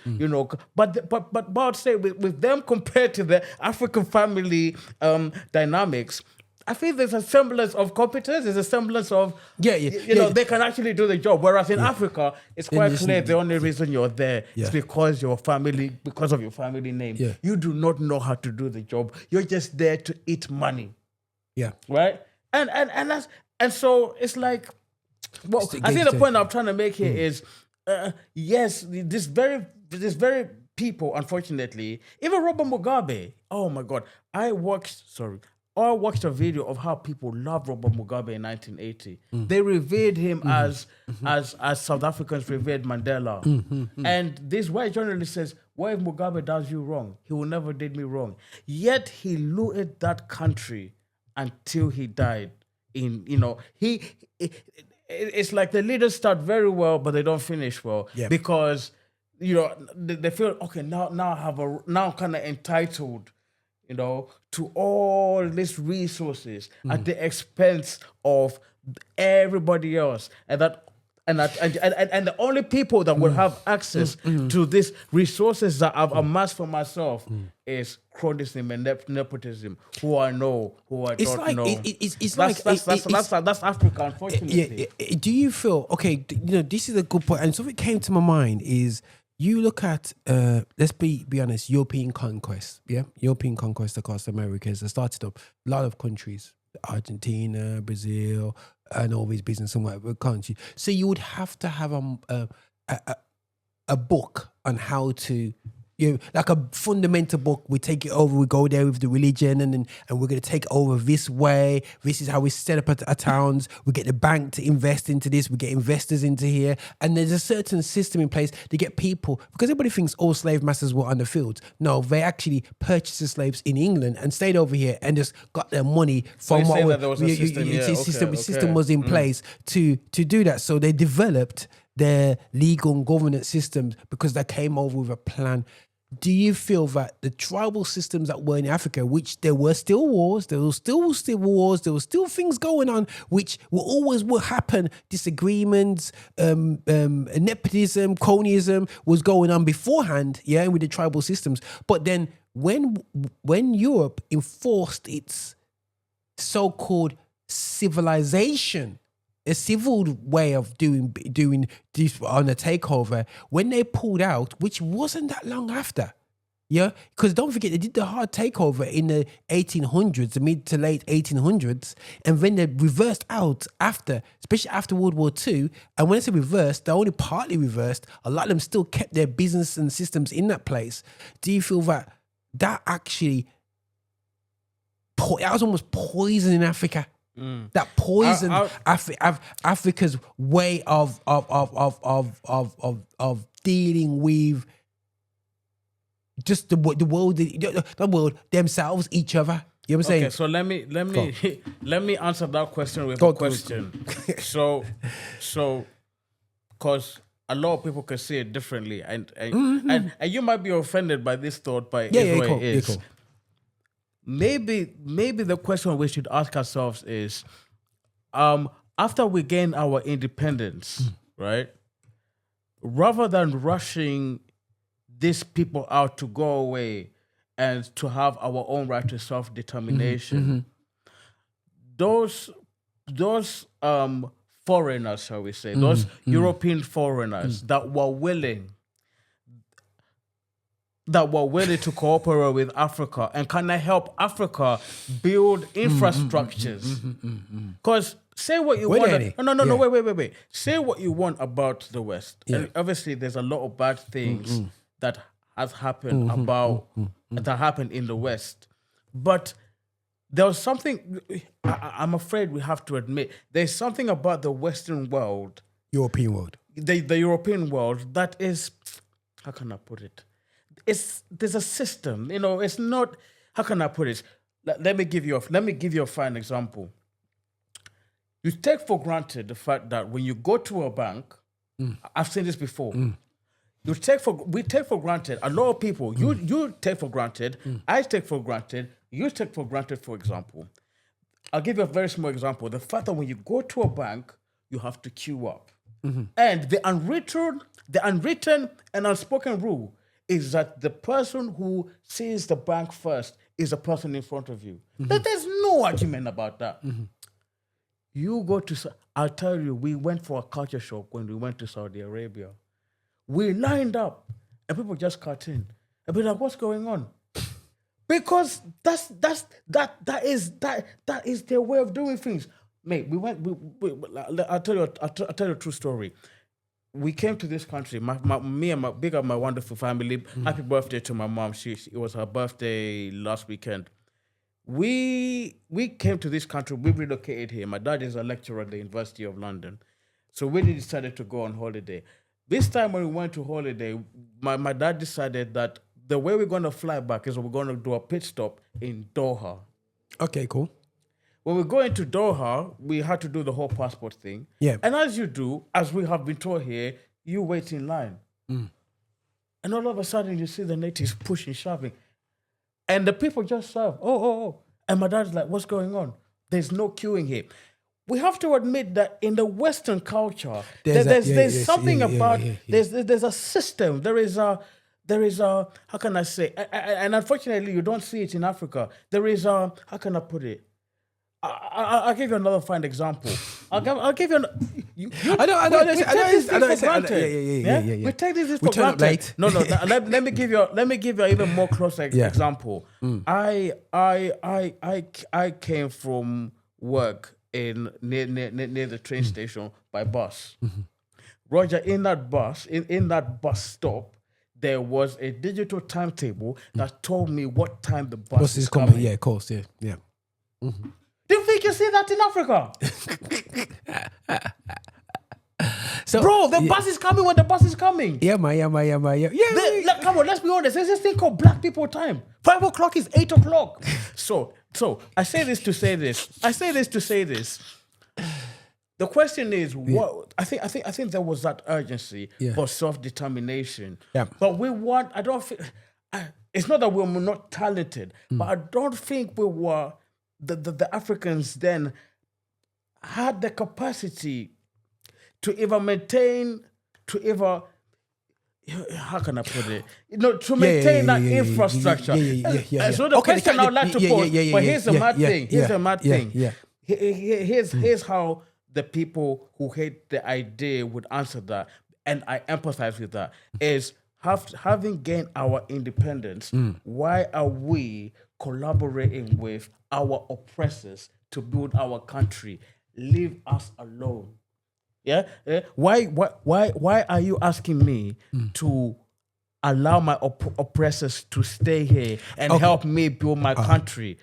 but I would say with them compared to the African family dynamics, I think there's a semblance of competence. There's a semblance of, they can actually do the job. Whereas in Africa, it's quite clear the only reason you're there is because of your family name. Yeah. You do not know how to do the job. You're just there to eat money. Yeah. Right? And so it's like, I think the point I'm trying to make here is, yes, this very people, unfortunately, even Robert Mugabe. Oh my God, I watched a video of how people loved Robert Mugabe in 1980. They revered him as South Africans revered Mandela. And this white journalist says, what if Mugabe does you wrong? He will never did me wrong. Yet he looted that country until he died. It's like the leaders start very well, but they don't finish well because they feel okay. Now I'm kind of entitled, to all these resources at the expense of everybody else, and the only people that will have access to these resources that I've amassed for myself is cronyism and nepotism. Who I know, who I don't know. That's Africa, unfortunately. Do you feel okay? This is a good point, and something came to my mind is you look at let's be honest, European conquest, European conquest across the Americas. They started up a lot of countries. Argentina, Brazil, and all these business and whatever country. So you would have to have a book on how to, like a fundamental book. We take it over, we go there with the religion, and we're going to take over this way. This is how we set up our towns. We get the bank to invest into this. We get investors into here. And there's a certain system in place to get people, because everybody thinks all slave masters were on the fields. No, they actually purchased the slaves in England and stayed over here and just got their money from system was in place to do that. So they developed their legal and governance systems because they came over with a plan. Do you feel that the tribal systems that were in Africa, which there were still wars, there were still civil wars, there were still things going on, which will happen, disagreements, nepotism, cronyism was going on beforehand, with the tribal systems. But then when Europe enforced its so-called civilization, a civil way of doing this on a takeover, when they pulled out, which wasn't that long after, because don't forget, they did the hard takeover in the 1800s, the mid to late 1800s, and then they reversed out after, especially after World War II. And when I say reversed, they only partly reversed. A lot of them still kept their business and systems in that place. Do you feel that actually, that was almost poison in Africa? That poisoned Africa's way of dealing with just the world themselves, each other. You know what I'm saying? Okay, so let me answer that question with a question. So, because a lot of people can see it differently, and you might be offended by this thought, but cool. Maybe the question we should ask ourselves is, after we gain our independence, right? Rather than rushing these people out to go away and to have our own right to self-determination, those foreigners, shall we say, those European foreigners that were willing to cooperate with Africa and kind of help Africa build infrastructures. Because say what you want. No, wait. Say what you want about the West. Yeah. And obviously, there's a lot of bad things that has happened that happened in the West. But there was something, I'm afraid we have to admit, there's something about the Western world, European world, the European world that is, how can I put it? There's a system, it's not, how can I put it? Let me give you a fine example. You take for granted the fact that when you go to a bank, I've seen this before. We take for granted, a lot of people, you take for granted, I take for granted, you take for granted, for example. I'll give you a very small example. The fact that when you go to a bank, you have to queue up. And the unwritten and unspoken rule is that the person who sees the bank first is the person in front of you. There's no argument about that. You go to, I'll tell you, we went for a culture shock when we went to Saudi Arabia. We lined up and people just cut in. And be like, what's going on? Because that is their way of doing things. Mate, I'll tell you a true story. We came to this country, me and my wonderful family. Happy birthday to my mom. It was her birthday last weekend. We came to this country. We relocated here. My dad is a lecturer at the University of London, so we decided to go on holiday. This time when we went to holiday, my dad decided that the way we're going to fly back is we're going to do a pit stop in Doha. Okay, cool. when we go into Doha, we had to do the whole passport thing. Yeah. And as you do, as we have been told here, you wait in line. And all of a sudden, you see the natives pushing, shoving. And the people just serve. Oh. And my dad's like, what's going on? There's no queuing here. We have to admit that in the Western culture, there's something about, there's a system. There is a, how can I say, and unfortunately, you don't see it in Africa. There is a, how can I put it? I'll give you another fine example. I'll give you. I know. We take this for granted. No. Let me give you an even more closer example. I came from work near the train station by bus. Roger, in that bus stop, there was a digital timetable that told me what time the bus is coming. Yeah, of course. Yeah. Do you think you see that in Africa? So, bro, the bus is coming when the bus is coming. Yeah. Come on, let's be honest. There's this thing called black people time. 5 o'clock is 8 o'clock. So I say this to say this. The question is, what I think there was that urgency for self-determination. Yeah. But I don't think, it's not that we're not talented, but I don't think we were, the Africans then had the capacity to how can I put it? To maintain that infrastructure. So the question I would like to pose, but here's the mad thing. Here's how the people who hate the idea would answer that, and I empathize with that, is having gained our independence, why are we collaborating with our oppressors to build our country? Leave us alone. Yeah? Why are you asking me to allow my oppressors to stay here and help me build my country?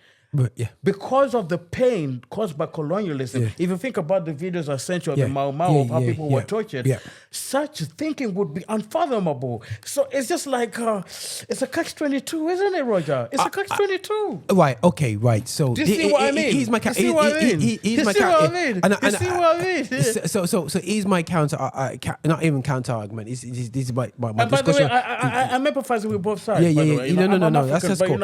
Because of the pain caused by colonialism. If you think about the videos I sent you of the Mau Mau, of how people were tortured, such thinking would be unfathomable. So it's just like, it's a catch-22, isn't it, Roger? It's a catch-22. Right, okay, right. So, do you see what I mean? He's my counter. So he's my counter, not even counter argument. This is my discussion. I'm empathizing with both sides. No, that's just cool.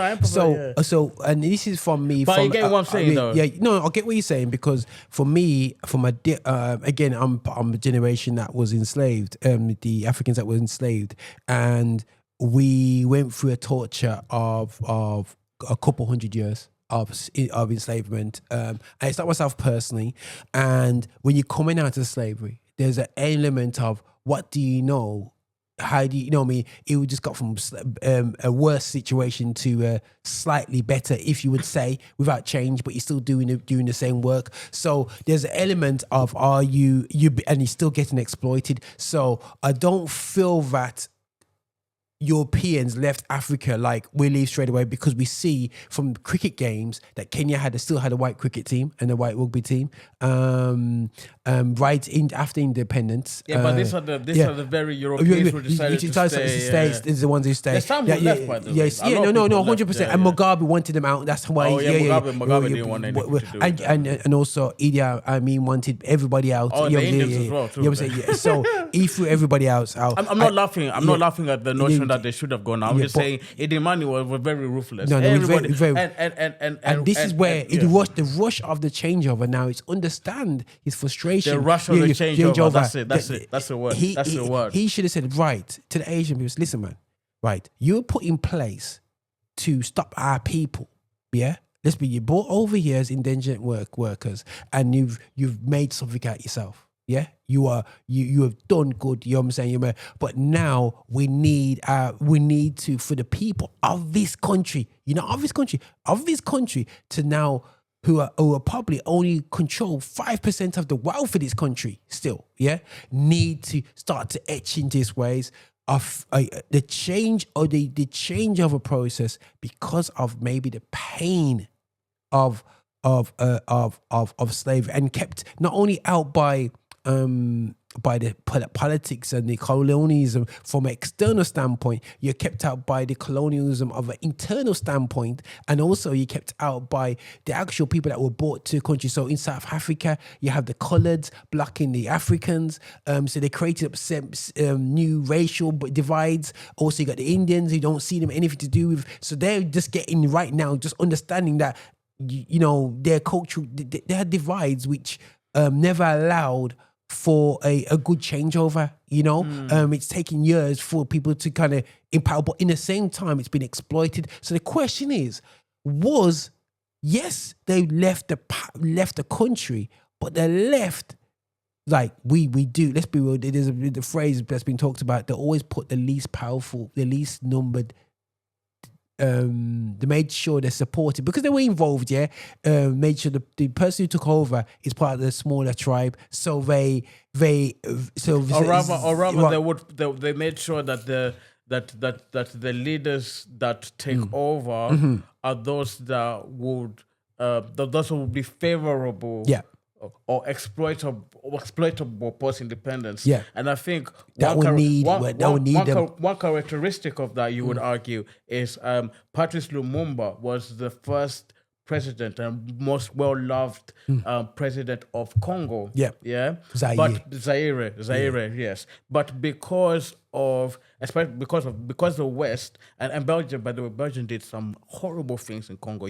So, and this is from me. But you get what I'm saying, though. Yeah, no, I get what you're saying, because for me, again, I'm a generation that was enslaved, the Africans that were enslaved, and we went through a torture of a couple 100 years of enslavement. And it's not myself personally. And when you're coming out of slavery, there's an element of, what do you know? How do you know me? It just got from a worse situation to a slightly better, if you would say, without change, but you're still doing the same work. So there's an element of, are you and you're still getting exploited. So I don't feel that Europeans left Africa like we leave straight away, because we see from cricket games that Kenya still had a white cricket team and a white rugby team right after independence. But these are the very Europeans who decided to stay. Is the ones who stay. There's some who left, by the way. Yes, no, 100%. And Mugabe wanted them out. That's why. Mugabe didn't want anything to do with that. And also Idi Amin wanted everybody out. The Indians as well. Too. So he threw everybody out. I'm not laughing. I'm not laughing at the notion that they should have gone. I'm just saying Idi Amin was very ruthless. Everybody, very, and this is where the rush of the changeover. Now it's understand his frustration. The rush of the changeover. That's the word. That's the word. He should have said, right, to the Asian people, listen, man, right, you're put in place to stop our people. Yeah? You brought over here as indigent workers, and you've made something out yourself. Yeah, you have done good. You know what I'm saying? But now we need to, for the people of this country, of this country, to now who are probably only control 5% of the wealth of this country still. Yeah, need to start to etch in these ways of the change or the change of a process, because of maybe the pain of slavery, and kept not only out by by the politics and the colonialism from an external standpoint. You're kept out by the colonialism of an internal standpoint, and also you're kept out by the actual people that were brought to the country. So in South Africa, you have the coloureds blocking the Africans. So they created new racial divides. Also, you got the Indians who don't see them anything to do with. So they're just getting right now, just understanding that their cultural, they had divides which never allowed for a good changeover. It's taken years for people to kind of empower, but in the same time, it's been exploited. So the question is, yes, they left the country, but they left like we do. Let's be real. There's the phrase that's been talked about. They always put the least powerful, the least numbered. They made sure they're supported because they were involved. Made sure the person who took over is part of the smaller tribe. So they made sure that the leaders that take over are those that would be favorable. Or exploitable post-independence. And I think one characteristic of that, you would argue, is Patrice Lumumba was the first president and most well-loved president of Congo. Zaire, yes. But because the West and Belgium, by the way, Belgium did some horrible things in Congo.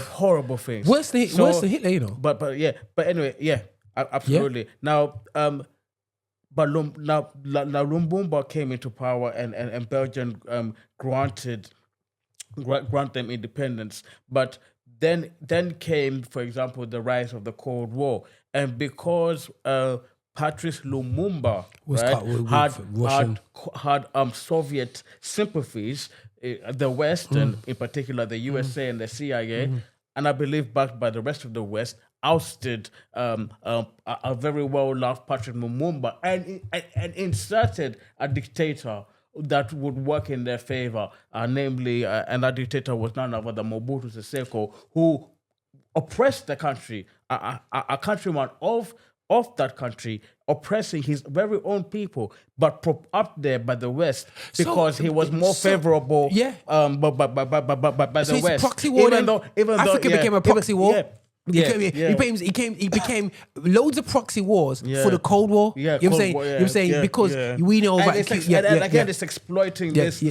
Horrible things. Worse than Hitler, But anyway, absolutely. Now, but Lumumba came into power and Belgium grant them independence. But then came, for example, the rise of the Cold War, and because Patrice Lumumba had Soviet sympathies, the West and in particular the USA and the CIA, and I believe backed by the rest of the West, ousted a very well-loved Patrice Lumumba and inserted a dictator that would work in their favor, namely, and that dictator was none other than Mobutu Sese Seko, who oppressed the country, a countryman of that country, oppressing his very own people, but propped up there by the West because he was more favorable. By the West. Proxy war. Even though Africa became a proxy war. He became loads of proxy wars for the Cold War. You know what I'm saying? Because we know about it's exploiting this.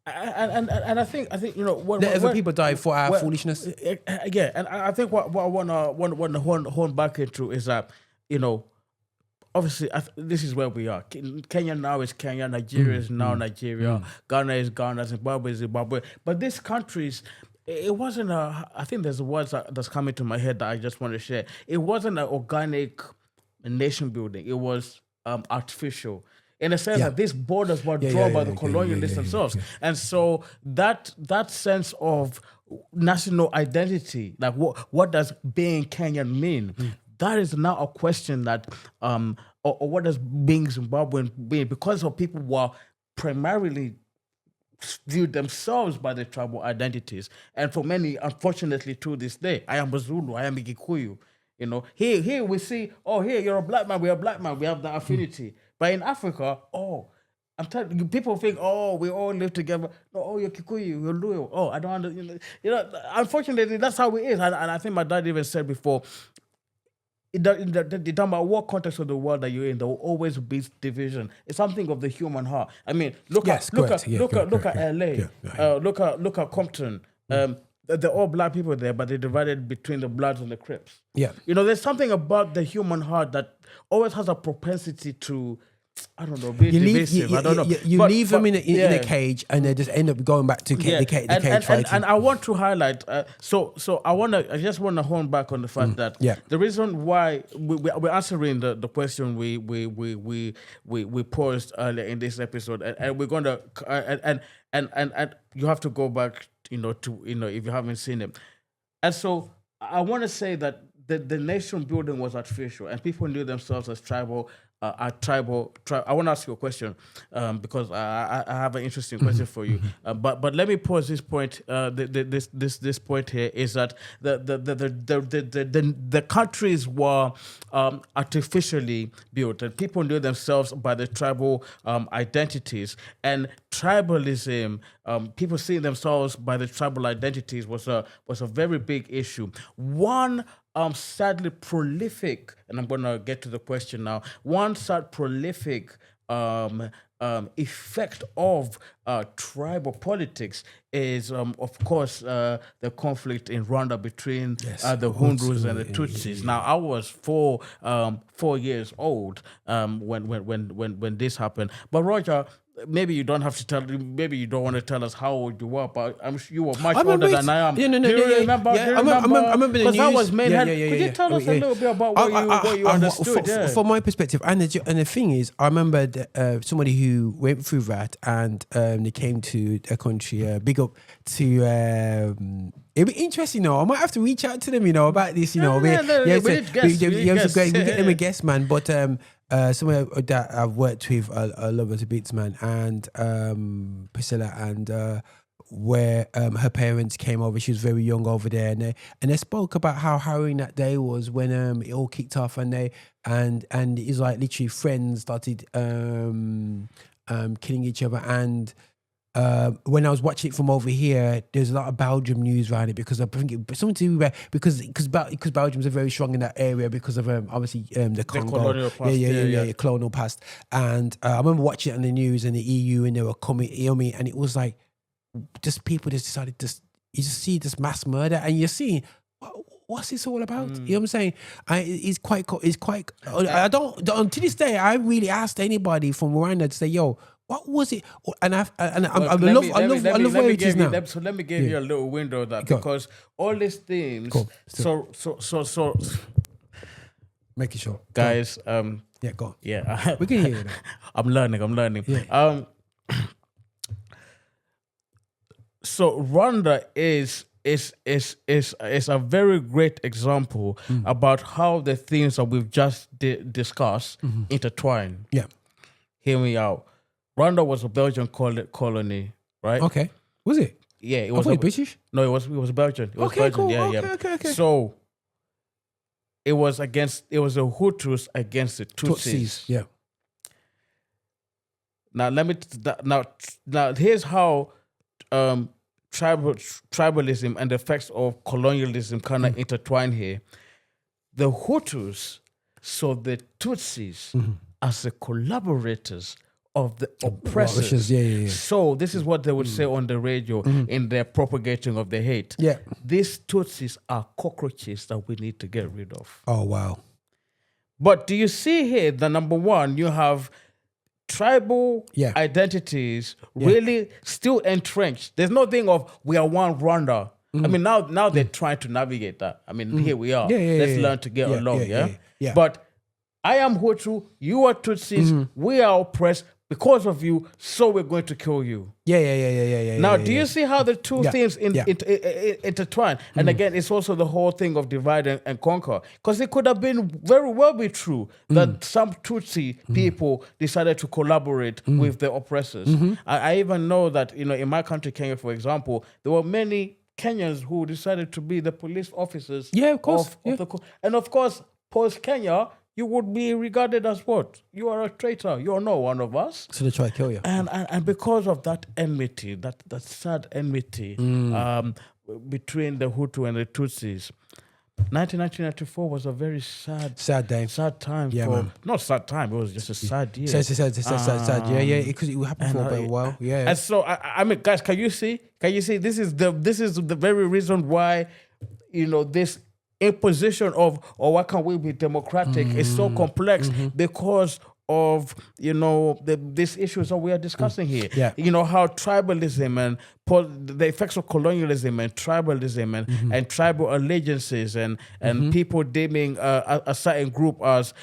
And I think when people die for our foolishness. And I think what I want to horn back into is that obviously this is where we are. Kenya now is Kenya, Nigeria is now Nigeria, Ghana is Ghana, Zimbabwe is Zimbabwe. But these countries, it wasn't I think there's a word that's coming to my head that I just want to share. It wasn't an organic nation building. It was artificial. In a sense that these borders were drawn by the colonialists themselves. And so that sense of national identity, like what does being Kenyan mean? That is now a question that, or what does being Zimbabwean mean? Because of people who are primarily viewed themselves by their tribal identities. And for many, unfortunately, to this day, I am a Zulu, I am a Gikuyu. Here we see, here you're a black man, we're a black man, we have the affinity. But in Africa, I'm telling you, people think, we all live together. No, you're Kikuyu, you're Luo. I don't understand. Unfortunately, that's how it is. And I think my dad even said before, the matter what context of the world that you're in, there will always be division. It's something of the human heart. I mean, look at LA. Look at Compton. They're all black people there, but they're divided between the Bloods and the Crips. There's something about the human heart that always has a propensity to, I don't know, be divisive. You leave them in a cage, and they just end up going back to the cage fighting. And I want to highlight. So I just want to hone back on the fact that the reason why we're answering the question we posed earlier in this episode, and we're going to and you have to go back, if you haven't seen it. And so I want to say that the nation building was artificial, and people knew themselves as tribal tribal. I want to ask you a question because I have an interesting question for you. But let me pause this point. This point here is that the countries were artificially built, and people knew themselves by the tribal identities, and tribalism. People seeing themselves by the tribal identities was a very big issue. One sadly prolific, and I'm going to get to the question now. One sad prolific effect of tribal politics is, of course, the conflict in Rwanda between the Hundus and the Tutsis. Now, I was 4 years old when this happened. But Roger, maybe you don't have to tell. Maybe you don't want to tell us how old you were, but I'm sure you were much older than I am. Do you remember? I remember the news. Because I was main hand. Could you tell us a little bit about what you understood? From my perspective, and the thing is, I remember somebody who went through that, and they came to a country. Big up to. It'd be interesting, I might have to reach out to them, about this, We get them a guest, man. But someone that I've worked with, I love her to bits, man, and Priscilla, and where her parents came over. She was very young over there, and they spoke about how harrowing that day was when it all kicked off, and it's like literally friends started killing each other. And when I was watching it from over here, there's a lot of Belgium news around it, because I think something to do with because Belgium's are very strong in that area because of obviously the Congo, colonial past, colonial past. And I remember watching it on the news and the EU, and they were coming, and it was like just people just decided you just see this mass murder, and you're seeing what's this all about? You know what I'm saying? It's quite. I don't to this day. I really asked anybody from Rwanda to say, "Yo, what was it?" And I love where it is now. So let me give you a little window of that, because all these themes. Cool. So. Making sure, guys. Go on. Yeah, we can hear you. I'm learning. Yeah. So Rwanda is a very great example about how the themes that we've just discussed intertwine. Yeah. Hear me out. Rwanda was a Belgian colony, right? Okay. Was it? Yeah, it was British. No, it was Belgian. It was okay, Belgian. cool. Yeah. Okay. So it was the Hutus against the Tutsis. Yeah. Now here's how tribalism and the effects of colonialism kind of intertwine here. The Hutus saw the Tutsis as the collaborators of the oppressors. So this is what they would say on the radio in their propagating of the hate. Yeah. These Tutsis are cockroaches that we need to get rid of. Oh, wow. But do you see here that, number one, you have tribal identities really still entrenched. There's no thing of we are one Rwanda. I mean, now they're trying to navigate that. I mean, here we are. Let's learn to get along, yeah? But I am Hutu, you are Tutsis, we are oppressed because of you, so we're going to kill you. Yeah. Now, do you see how the two themes intertwine? And again, it's also the whole thing of divide and conquer. Because it could have been very well be true that some Tutsi people decided to collaborate with the oppressors. I even know that, in my country, Kenya, for example, there were many Kenyans who decided to be the police officers. Yeah, of course. And of course, post-Kenya, you would be regarded as what? You are a traitor. You are not one of us. So they try to kill you. And because of that enmity, that sad enmity between the Hutu and the Tutsis, 1994 was a very sad day. Sad time. Yeah, man. Not sad time, it was just a sad year. Sad. Yeah. Because it happened for a while. Yeah. And so, I mean, guys, can you see? This is the very reason why, this imposition of, why can't we be democratic is so complex because of, these issues that we are discussing here. Yeah. How tribalism and the effects of colonialism and tribalism and tribal allegiances and people deeming a certain group as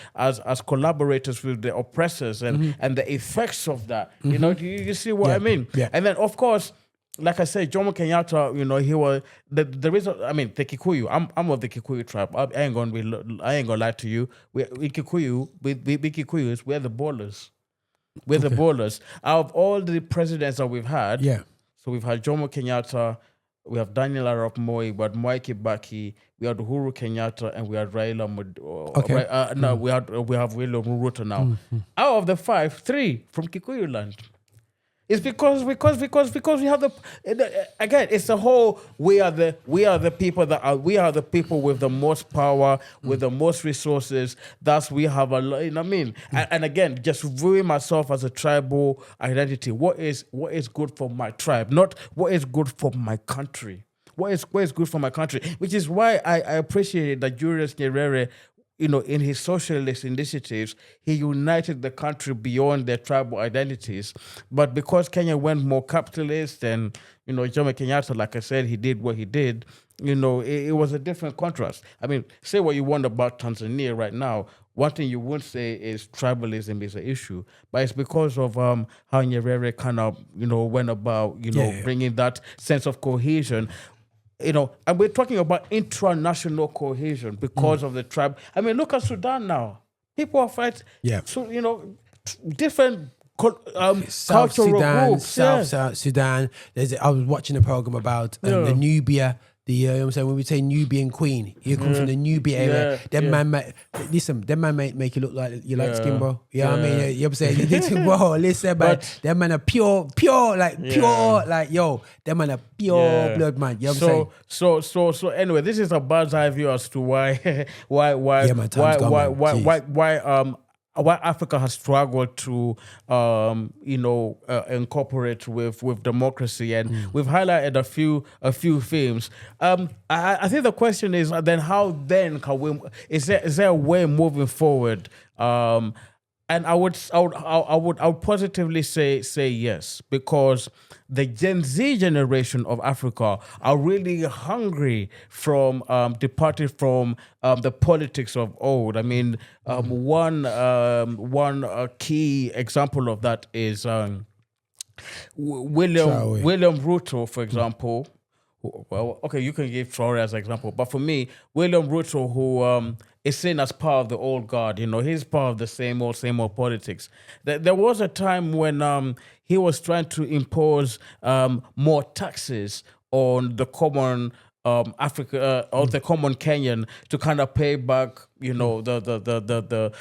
collaborators with the oppressors and the effects of that. Do you see what I mean? Yeah. And then, of course, like I said, Jomo Kenyatta, he was the reason. I mean, the Kikuyu. I'm of the Kikuyu tribe. I ain't gonna lie to you. We Kikuyus, we're the ballers. We're the ballers. Out of all the presidents that we've had, so we've had Jomo Kenyatta, we have Daniel Arap Moi, we had Mwai Kibaki, we had Uhuru Kenyatta, and we had Raila. We have William Ruto now. Out of the 5, 3 from Kikuyu land. It's because we have again. It's the whole we are the people we are the people with the most power, with the most resources. Thus, we have a lot. You know what I mean? And again, just viewing myself as a tribal identity. What is good for my tribe, not what is good for my country. What is good for my country? Which is why I appreciate that Julius Nyerere, in his socialist initiatives, he united the country beyond their tribal identities. But because Kenya went more capitalist and, Jomo Kenyatta, like I said, he did what he did, it was a different contrast. I mean, say what you want about Tanzania right now. One thing you wouldn't say is tribalism is an issue, but it's because of how Nyerere kind of, went about, bringing that sense of cohesion. And we're talking about international cohesion because of the tribe. I mean, look at Sudan now. People are fighting. Yeah. So, different South cultural Sudan, groups. South Sudan. I was watching a program about the Nubia. You know what I'm saying? When we say Nubian queen, you come from the Nubia area. Them man make you look like you like skin, bro. You know what I mean? You know what I'm saying? Bro, listen, but them man are pure, like, yo, them man are pure blood, man. You know what I'm saying? So anyway, this is a bird's eye view as to why Africa has struggled to, incorporate with democracy, and we've highlighted a few themes. I think the question is then how then can we? Is there a way moving forward? And I would positively say yes, because the Gen Z generation of Africa are really hungry from departing from the politics of old. I mean, one key example of that is William Ruto, for example. Well, okay, you can give Traore as an example, but for me, William Ruto, who is seen as part of the old guard, he's part of the same old politics. There was a time when he was trying to impose more taxes on the common Africa or the common Kenyan to kind of pay back, the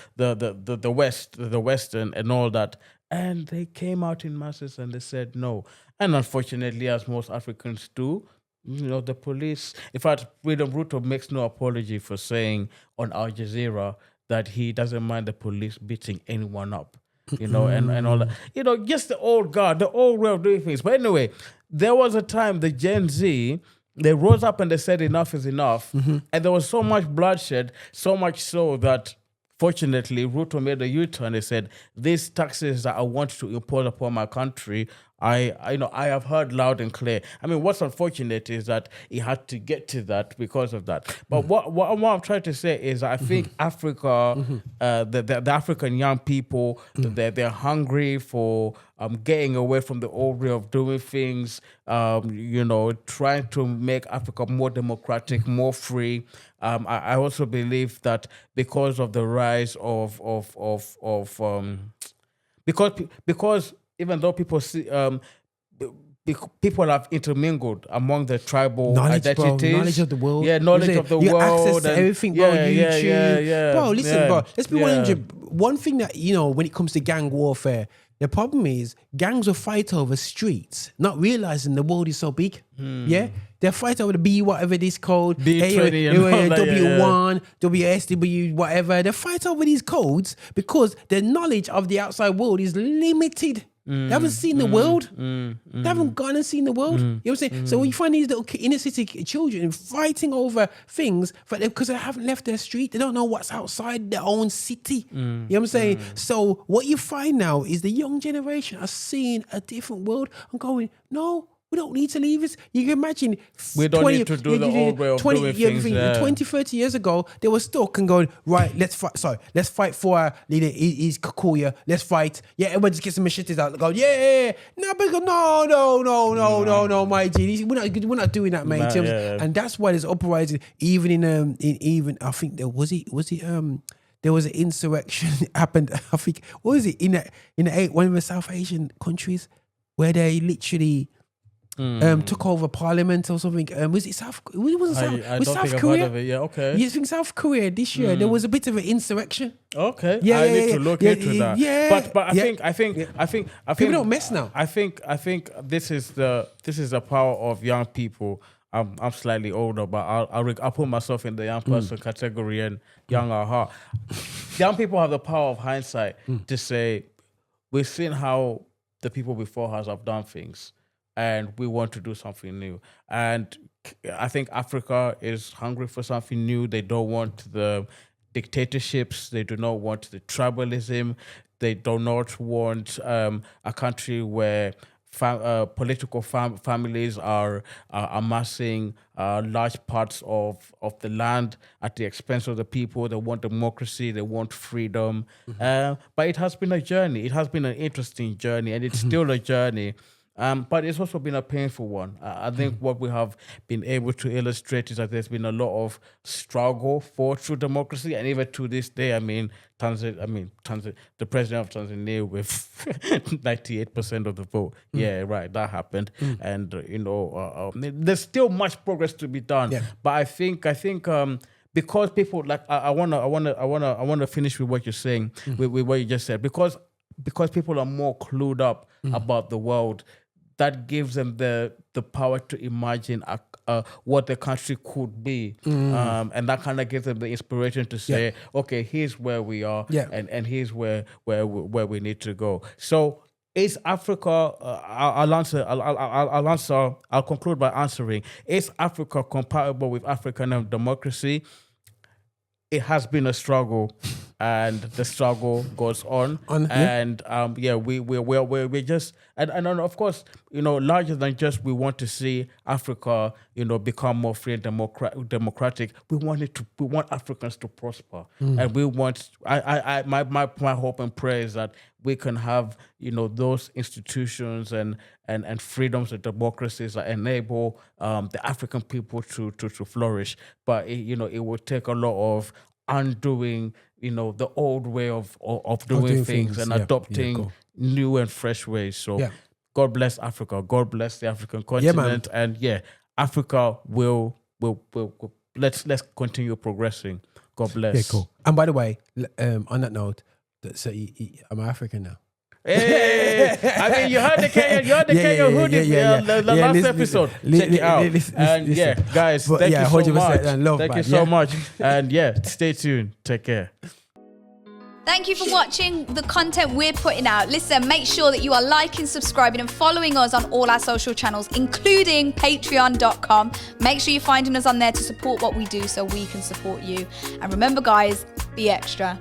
Western and all that. And they came out in masses and they said no. And unfortunately, as most Africans do, the police. In fact, William Ruto makes no apology for saying on Al Jazeera that he doesn't mind the police beating anyone up, and all that. Just the old guard, the old way of doing things. But anyway, there was a time the Gen Z, they rose up and they said enough is enough. And there was so much bloodshed, so much so that fortunately Ruto made a U-turn and said, these taxes that I want to impose upon my country, I have heard loud and clear. I mean, what's unfortunate is that he had to get to that because of that. But what I'm trying to say is I think Africa, the African young people, they're hungry for getting away from the old way of doing things, trying to make Africa more democratic, more free. I also believe that because of the rise of because even though people see people have intermingled among the tribal identities, knowledge of the world, knowledge of the world, access to everything, bro. YouTube, bro. Listen, bro. Let's be 100. One thing that when it comes to gang warfare, the problem is gangs will fight over streets, not realizing the world is so big. Yeah, they fight over the B, whatever this code, W1, WSW, whatever. They fight over these codes because the knowledge of the outside world is limited. They haven't seen the world. They haven't gone and seen the world. You know what I'm saying? So when you find these little inner city children fighting over things because they haven't left their street, they don't know what's outside their own city. You know what I'm saying? So what you find now is the young generation are seeing a different world and going, no, We don't need to leave it. You can imagine. We don't need to do the old way of doing things. 20, 30 years ago, they were stuck and going, right, let's fight. Sorry, let's fight for our leader. He's Kakuya. Let's fight. Yeah, everyone just get some machetes out. Go, yeah. No, my G. We're not doing that, mate. And that's why there's uprising. Even I think there was an insurrection happened. I think what was it in one of the South Asian countries where they literally took over parliament or something. Was it South? It wasn't South. I was don't South think Korea? I've heard of it. Yeah, okay. You think South Korea this year there was a bit of an insurrection? Okay. I need to look into that. Yeah. But I think People don't mess now. I think this is the power of young people. I'm slightly older, but I'll put myself in the young person category and young at heart. Young people have the power of hindsight to say, we've seen how the people before us have done things, and we want to do something new. And I think Africa is hungry for something new. They don't want the dictatorships. They do not want the tribalism. They do not want a country where political families are amassing large parts of the land at the expense of the people. They want democracy. They want freedom. But it has been a journey. It has been an interesting journey, and it's still a journey. But it's also been a painful one. I think what we have been able to illustrate is that there's been a lot of struggle for true democracy, and even to this day, Tanzania, the president of Tanzania with 98% of the vote. Yeah, right, that happened, and there's still much progress to be done. Yeah. But I think because people like I wanna finish with what you're saying, with what you just said, because people are more clued up about the world. That gives them the power to imagine what the country could be. And that kind of gives them the inspiration to say, okay, here's where we are, and here's where we need to go. So is Africa, I'll conclude by answering, is Africa compatible with African democracy? It has been a struggle, and the struggle goes on. We're just and of course, larger than just we want to see Africa, become more free and democratic. We want Africans to prosper, and we want. My hope and prayer is that we can have those institutions and freedoms and democracies that enable the African people to flourish. But it will take a lot of undoing the old way of doing things and adopting new and fresh ways. So God bless Africa. God bless the African continent. And Africa will let's continue progressing. God bless. Yeah, cool. And by the way, on that note, so I'm African now. Hey, I mean, you heard the Kenyan hoodie the last episode. Check it out. Listen. Guys, thank you so much. Thank you so much. And stay tuned. Take care. Thank you for watching the content we're putting out. Listen, make sure that you are liking, subscribing, and following us on all our social channels, including patreon.com. Make sure you're finding us on there to support what we do so we can support you. And remember, guys, be extra.